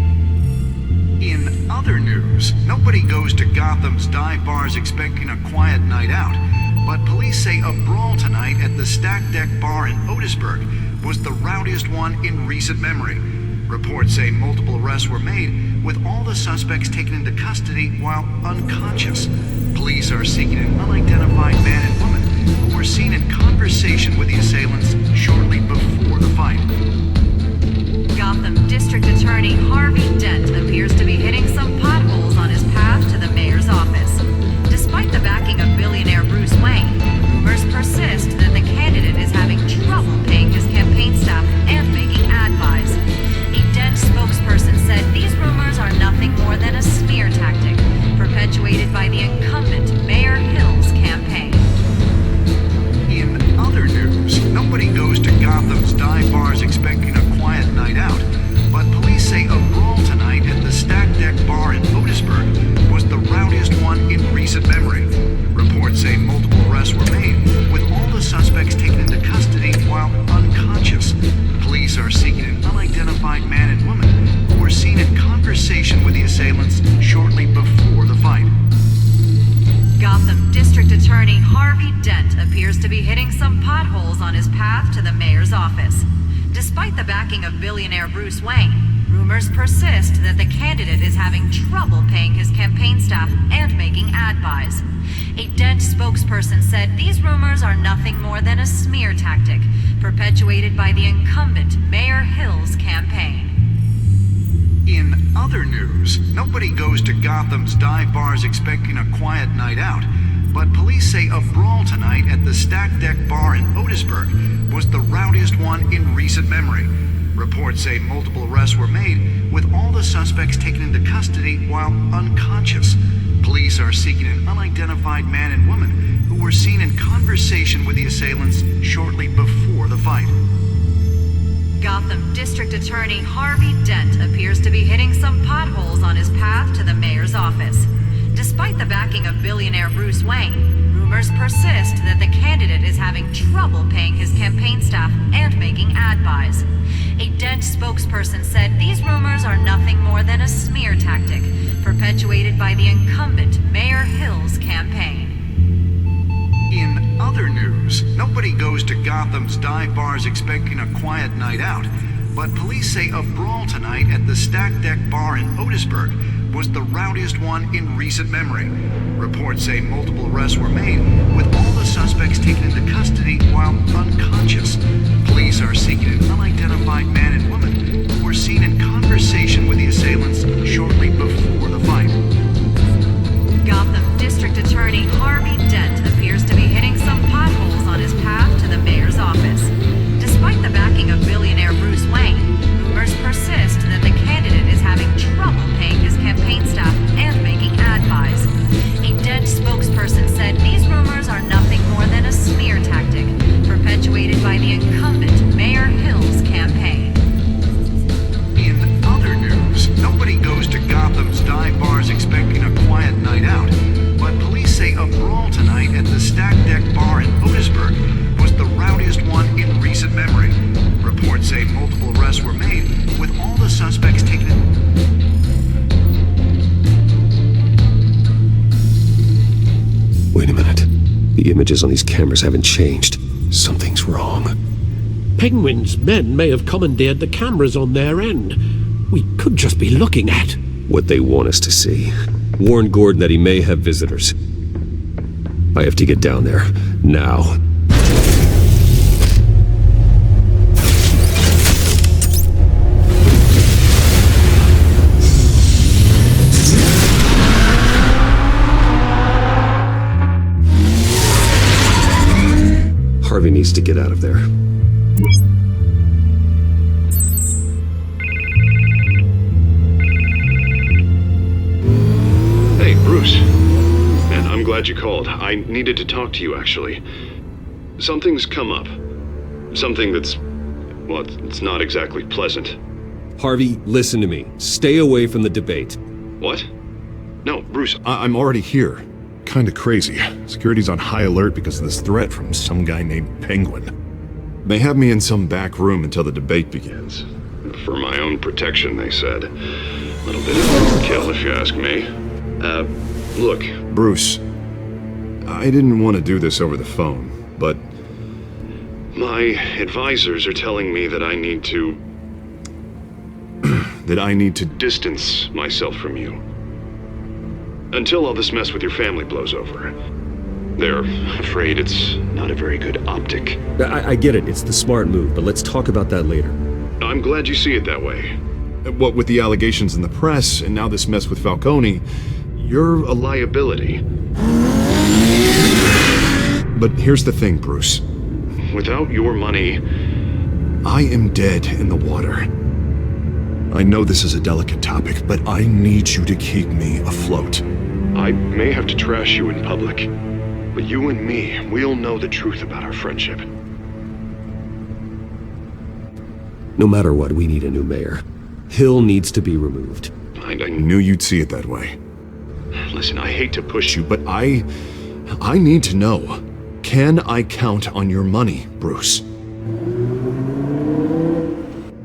In other news, nobody goes to Gotham's dive bars expecting a quiet night out, but police say a brawl tonight at the Stack Deck Bar in Otisburg was the rowdiest one in recent memory. Reports say multiple arrests were made, with all the suspects taken into custody while unconscious. Police are seeking an unidentified man and woman who were seen in conversation with the assailants shortly before the fight. Gotham District Attorney Harvey Dent appears to be hitting some potholes on his path to the mayor's office. Despite the backing of billionaire Bruce Wayne, rumors persist that the candidate is having trouble paying his campaign staff and making ad buys. A Dent spokesperson said these rumors are nothing more than a smear tactic, perpetuated by the incumbent Mayor Hill's campaign. In other news, nobody goes to Gotham's dive bars expecting a quiet night out, but police say a brawl tonight at the Stack Deck Bar in Otisburg was the rowdiest one in recent memory. Reports say multiple arrests were made, with all the suspects taken into custody while unconscious. Police are seeking an unidentified man and woman who were seen in conversation with the assailants shortly before the fight. Gotham District Attorney Harvey Dent appears to be hitting some potholes on his path to the mayor's office. Despite the backing of billionaire Bruce Wayne, rumors persist that the candidate is having trouble paying his campaign staff and making ad buys. A Dent spokesperson said these rumors are nothing more than a smear tactic, perpetuated by the incumbent Mayor Hill's campaign. In other news, nobody goes to Gotham's dive bars expecting a quiet night out, but police say a brawl tonight at the Stack Deck Bar in Otisburg was the rowdiest one in recent memory. Reports say multiple arrests were made, with all the suspects taken into custody while unconscious. Police are seeking an unidentified man and woman who were seen in conversation with the assailants shortly before the fight. Gotham District Attorney Harvey Dent appears to be hitting some potholes on his path to the mayor's office. Despite the backing of billionaire Bruce Wayne, rumors persist that the candidate is having trouble paying his campaign staff and making ad buys. A Dent spokesperson said these rumors are nothing more than a smear tactic, perpetuated by the incumbent Mayor Hill's campaign. In other news, nobody goes to Gotham's dive bars expecting a quiet night out, but police say a brawl tonight at the Stack Deck Bar in Otisburg was the rowdiest one in recent memory. Reports say multiple arrests were made, with all the suspects taken into custody while unconscious. Police are seeking an unidentified man and woman who were seen in conversation with the assailants shortly before the fight. Gotham District Attorney Harvey Dent appears to be hitting some potholes on his path to the mayor's office. Despite the backing of billionaire Bruce Wayne, rumors persist that the candidate is having trouble paying his campaign staff and making ad buys. A Dent spokesperson said these rumors are nothing more than a smear tactic, perpetuated by the incumbent Mayor Hill's campaign. In other news, nobody goes to Gotham's dive bars expecting a quiet night out, but police say a brawl tonight at the Stack Deck Bar in Otisburg was the rowdiest one in recent memory. Reports say multiple arrests were made, with all the suspects taken in. Wait a minute. The images on these cameras haven't changed. Something's wrong. Penguin's men may have commandeered the cameras on their end. We could just be looking at what they want us to see. Warn Gordon that he may have visitors. I have to get down there. Now. Harvey needs to get out of there. Hey, Bruce. Man, I'm glad you called. I needed to talk to you, actually. Something's come up. Something that's... well, it's not exactly pleasant. Harvey, listen to me. Stay away from the debate. What? No, Bruce, I'm already here. Kinda crazy. Security's on high alert because of this threat from some guy named Penguin. They have me in some back room until the debate begins. For my own protection, they said. A little bit of overkill, if you ask me. Look, Bruce, I didn't want to do this over the phone, but my advisors are telling me that I need to... that I need to distance myself from you. Until all this mess with your family blows over. They're afraid it's not a very good optic. I get it. It's the smart move, but let's talk about that later. I'm glad you see it that way. What with the allegations in the press, and now this mess with Falcone, you're a liability. But here's the thing, Bruce. Without your money, I am dead in the water. I know this is a delicate topic, but I need you to keep me afloat. I may have to trash you in public, but you and me, we'll know the truth about our friendship. No matter what, we need a new mayor. Hill needs to be removed. I knew you'd see it that way. Listen, I hate to push you, but I need to know. Can I count on your money, Bruce?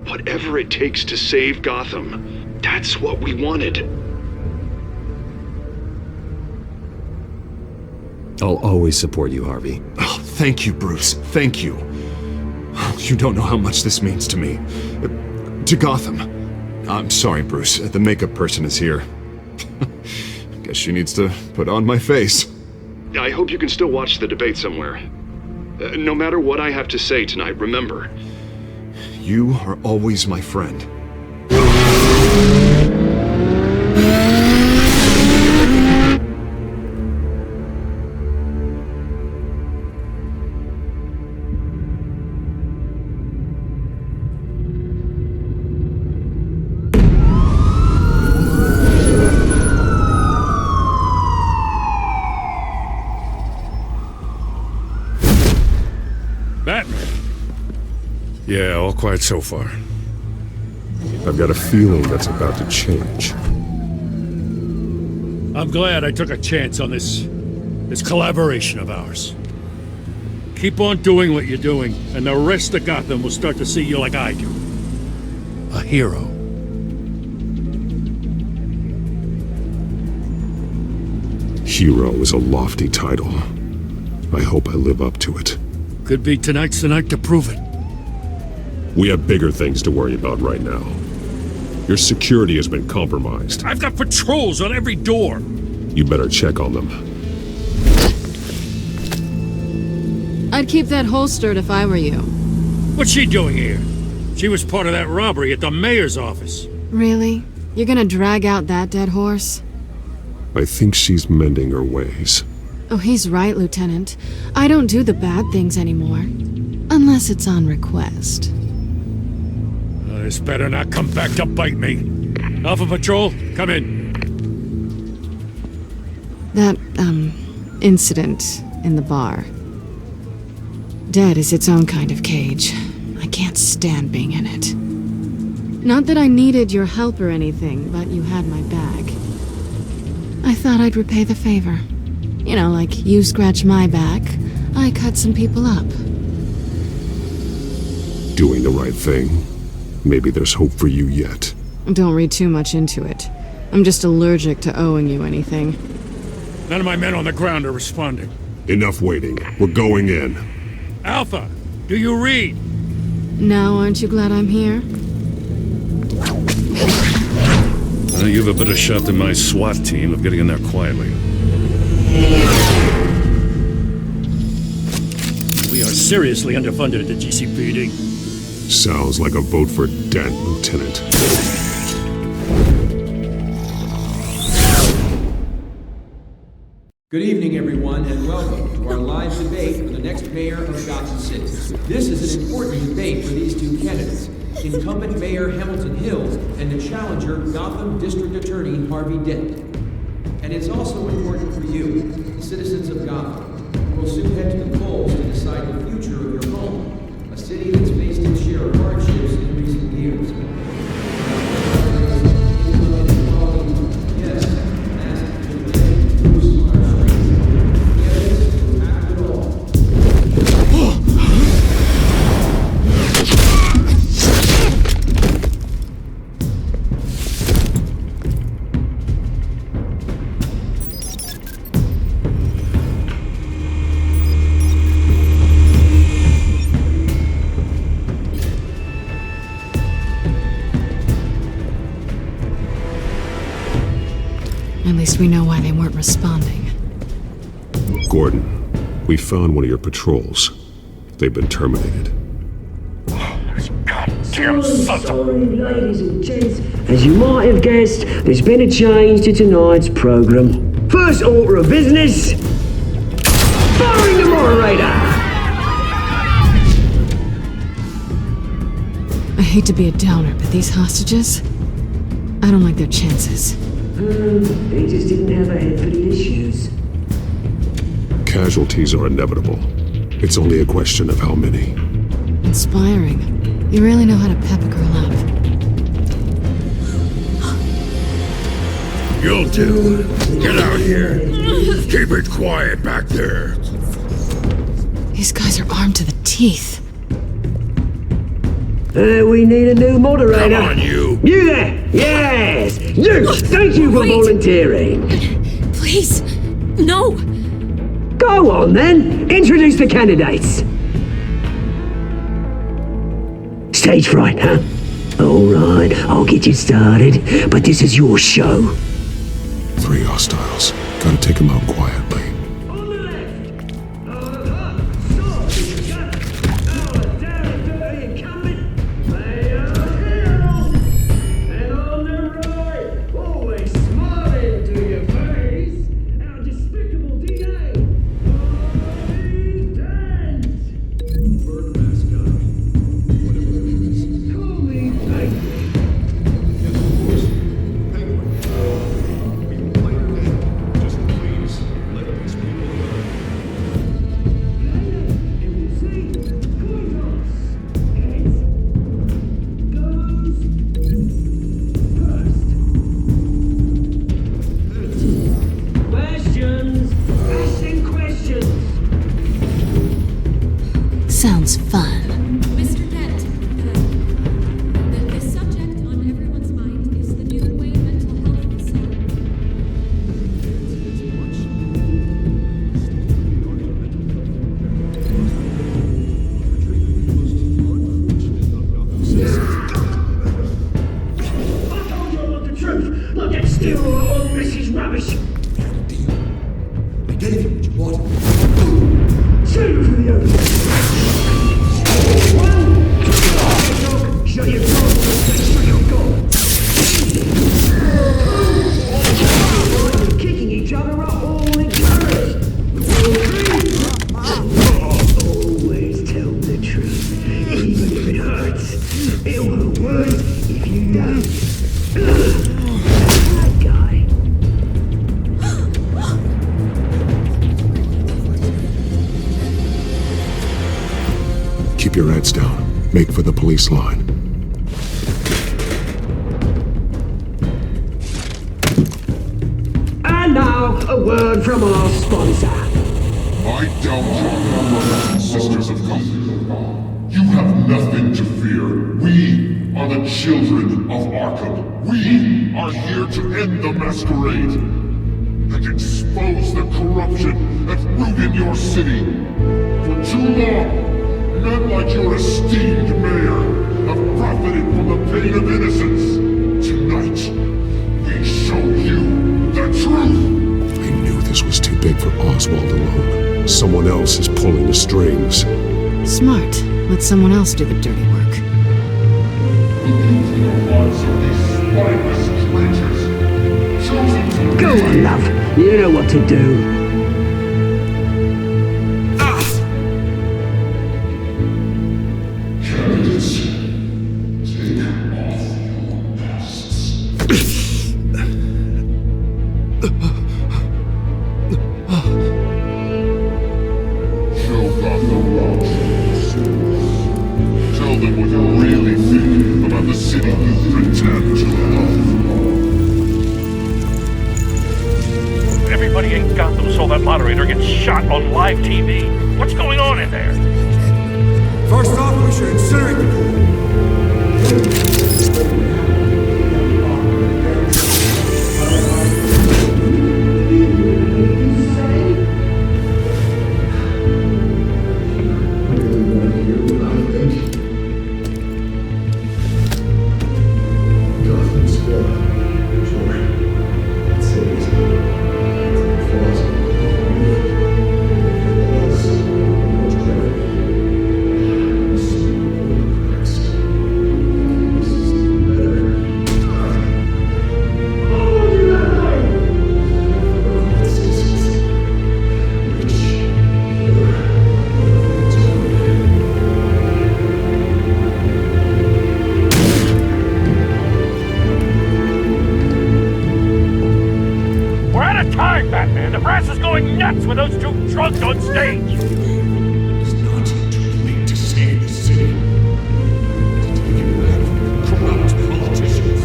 Whatever it takes to save Gotham, that's what we wanted. I'll always support you, Harvey. Oh, thank you, Bruce. Thank you. You don't know how much this means to me. To Gotham. I'm sorry, Bruce. The makeup person is here. Guess she needs to put on my face. I hope you can still watch the debate somewhere. No matter what I have to say tonight, remember, you are always my friend. Batman? Yeah, all quiet so far. I've got a feeling that's about to change. I'm glad I took a chance on this collaboration of ours. Keep on doing what you're doing, and the rest of Gotham will start to see you like I do. A hero. Hero is a lofty title. I hope I live up to it. Could be tonight's the night to prove it. We have bigger things to worry about right now. Your security has been compromised. I've got patrols on every door. You better check on them. I'd keep that holstered if I were you. What's she doing here? She was part of that robbery at the mayor's office. Really? You're gonna drag out that dead horse? I think she's mending her ways. Oh, he's right, Lieutenant. I don't do the bad things anymore. Unless it's on request. This better not come back to bite me. Alpha Patrol, come in. That, incident in the bar. Dead is its own kind of cage. I can't stand being in it. Not that I needed your help or anything, but you had my bag. I thought I'd repay the favor. You know, like you scratch my back, I cut some people up. Doing the right thing. Maybe there's hope for you yet. Don't read too much into it. I'm just allergic to owing you anything. None of my men on the ground are responding. Enough waiting. We're going in. Alpha, do you read? Now aren't you glad I'm here? You have a better shot than my SWAT team of getting in there quietly. We are seriously underfunded at the GCPD. Sounds like a vote for Dent, Lieutenant. Good evening, everyone, and welcome to our live debate for the next mayor of Gotham City. This is an important debate for these two candidates, incumbent Mayor Hamilton Hills and the challenger Gotham District Attorney Harvey Dent. And it's also important for you, the citizens of Gotham, who will soon head to the polls to decide the future of your home, a city that's faced its share of hardships in recent years. At least we know why they weren't responding. Gordon, we found one of your patrols. They've been terminated. Goddamn sorry, ladies and gents. As you might have guessed, there's been a change to tonight's program. First order of business, firing the moderator. I hate to be a downer, but these hostages, I don't like their chances. They just didn't have a head for the issues. Casualties are inevitable. It's only a question of how many. Inspiring. You really know how to pep a girl up. You'll do. Get out here. Keep it quiet back there. These guys are armed to the teeth. We need a new moderator. Come on, you. You there! Yes! You! Thank you for volunteering. Please, no. Go on then. Introduce the candidates. Stage fright, huh? All right, I'll get you started, but this is your show. 3 hostiles. Gotta take them out quietly. Sounds fun. Mr. Dent, the subject on everyone's mind is the new Wayne mental health facility. I told you all the truth. Look, it's still all this is rubbish. I gave you what you wanted. Save it for the others. One, shut your door. Shut your door. You're kicking each other up all the colors. Always tell the truth, even if it hurts. It won't work if you don't. That guy. Keep your heads down. Make for the police line. And now, a word from our sponsor. I doubt your brothers and sisters of Gotham. You have nothing to fear. We are the children of Arkham. We are here to end the masquerade and expose the corruption that ruined your city. For too long, men like your esteemed mayor have profited from the pain of innocence. Tonight, we show you the truth. I knew this was too big for Oswald alone. Someone else is pulling the strings. Smart. Let someone else do the dirty work. Go on, love. You know what to do. Candidates, take off your masks. Show Gotham what tell them what you really think about the city you pretend to love. Everybody in Gotham saw that moderator get shot on live TV. What's going on in there? First off, we should incinerate the pool. We're out of time, Batman. The brass is going nuts with those two drunks on stage. It's not too late to save the city. To take it back from the corrupt politicians.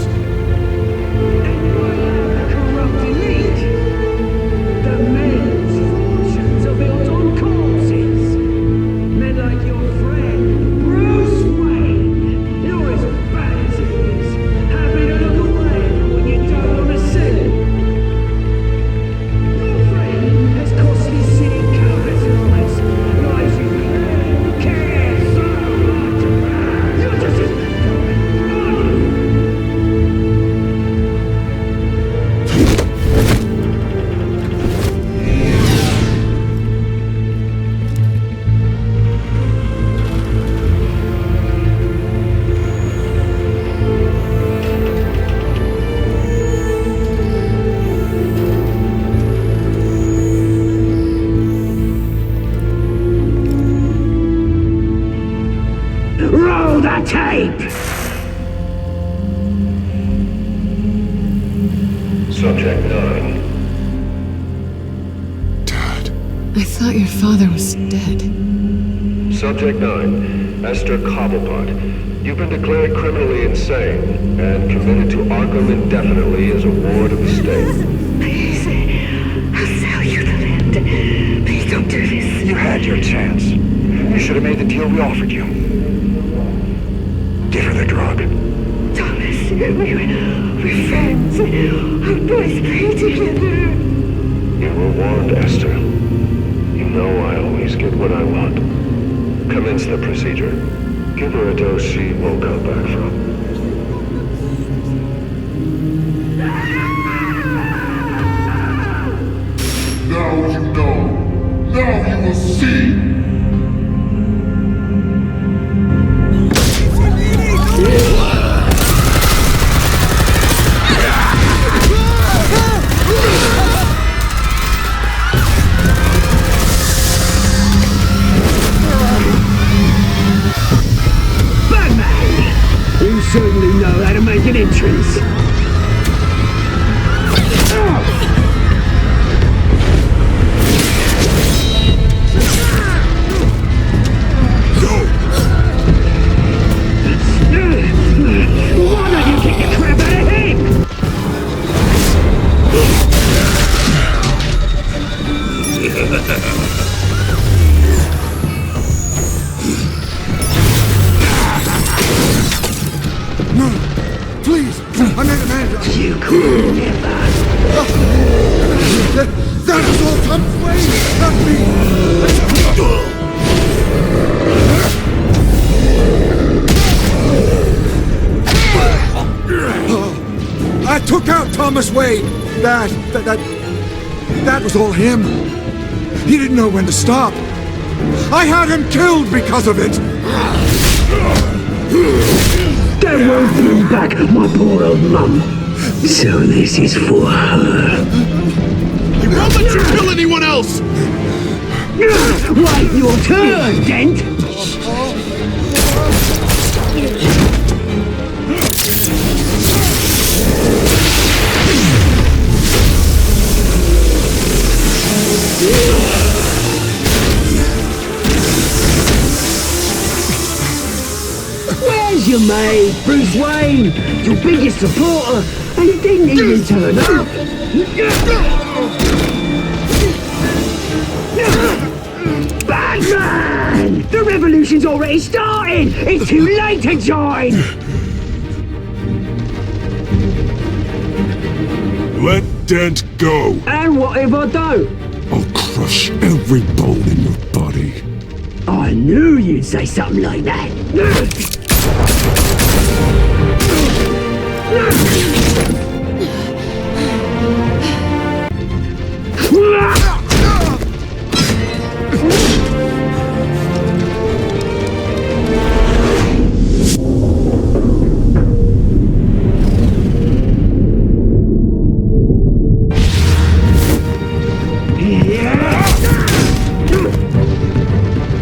Corrupt elite. The men's fortunes are built on corpses. Men like your friend, Bruce Wayne. You're as bad as he is. Happy to look away when you don't want to see. Your friend has cost this city countless lives. Lives you care so much about. You're just as bad, aren't you? Roll the tape! Subject 9. I thought your father was dead. Subject 9. Esther Cobblepot. You've been declared criminally insane and committed to Arkham indefinitely as a ward of the state. Please, I'll sell you the land. Please don't do this. You had your chance. You should should have made the deal we offered you. Give her the drug. Thomas, we're friends. Our boys play together. You were warned, Esther. You know I always get what I want. Commence the procedure. Give her a dose she won't come back from. Now you know. Now you will see. You certainly know how to make an entrance. Why don't you kick the crap out of him? No! Please! I made a man! You could never! That is all Tom's way! Not me! I took out Thomas Wayne! That was all him! He didn't know when to stop! I had him killed because of it! That won't bring back my poor old mum. So this is for her. He won't let you kill anyone else! Wait your turn, Dent! Where's your mate, Bruce Wayne? Your biggest supporter, and he didn't even turn up. Batman! The revolution's already starting! It's too late to join! Let Dent go! And what if I don't? I'll crush every bone in your body. I knew you'd say something like that.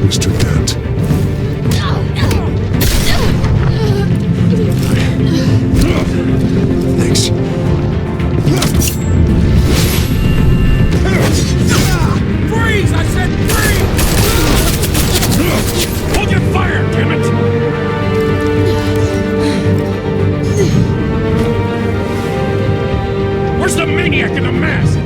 Mr. Dent. Thanks. Freeze! I said freeze! Hold your fire, damn it! Where's the maniac in the mask?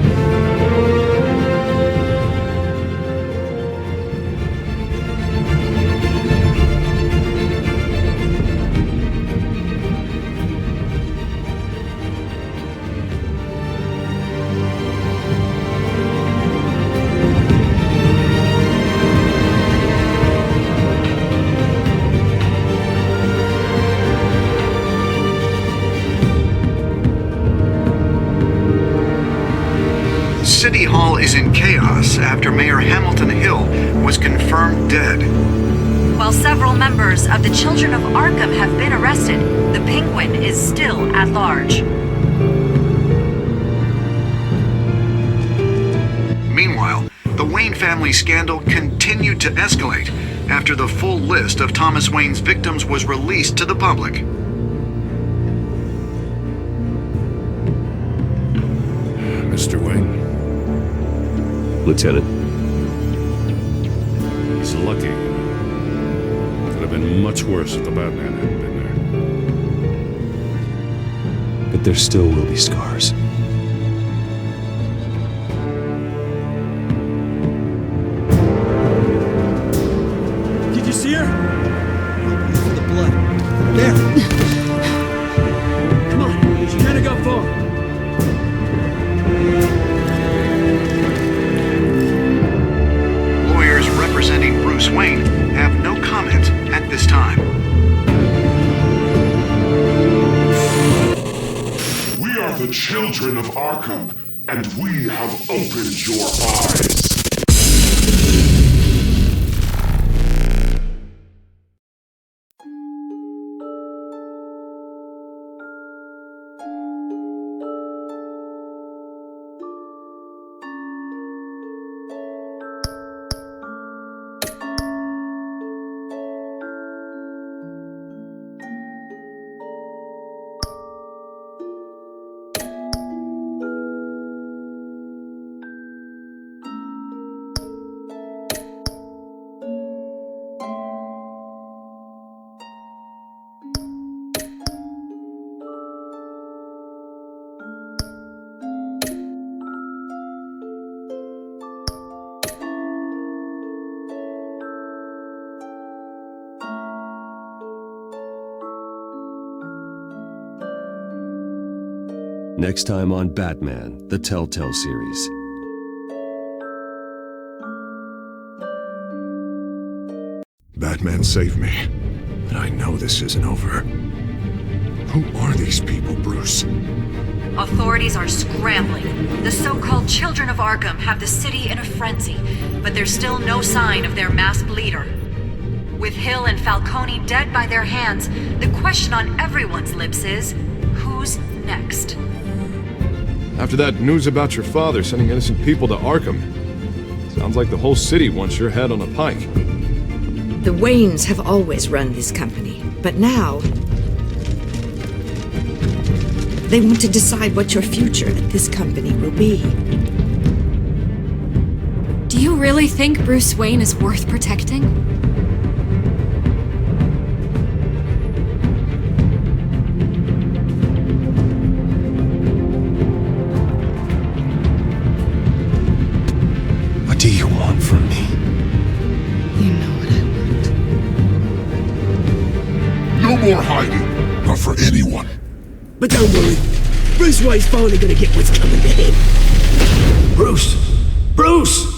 City Hall is in chaos after Mayor Hamilton Hill was confirmed dead. While several members of the Children of Arkham have been arrested, the Penguin is still at large. Meanwhile, the Wayne family scandal continued to escalate after the full list of Thomas Wayne's victims was released to the public. Mr. Wayne. Lieutenant. He's lucky. Could have been much worse if the Batman hadn't been there. But there still will be scars. Did see her? For the blood. There. Come on, she can't have got far. Lawyers representing Bruce Wayne have no comment at this time. We are the children of Arkham, and we have opened your eyes. Next time on Batman, the Telltale series. Batman saved me, but I know this isn't over. Who are these people, Bruce? Authorities are scrambling. The so-called Children of Arkham have the city in a frenzy, but there's still no sign of their masked leader. With Hill and Falcone dead by their hands, the question on everyone's lips is, who's next? After that news about your father sending innocent people to Arkham, sounds like the whole city wants your head on a pike. The Waynes have always run this company, but now they want to decide what your future at this company will be. Do you really think Bruce Wayne is worth protecting? What do you want from me? You know what I want. No more hiding, not for anyone. But don't worry, Bruce Wayne's finally gonna get what's coming to him. Bruce! Bruce!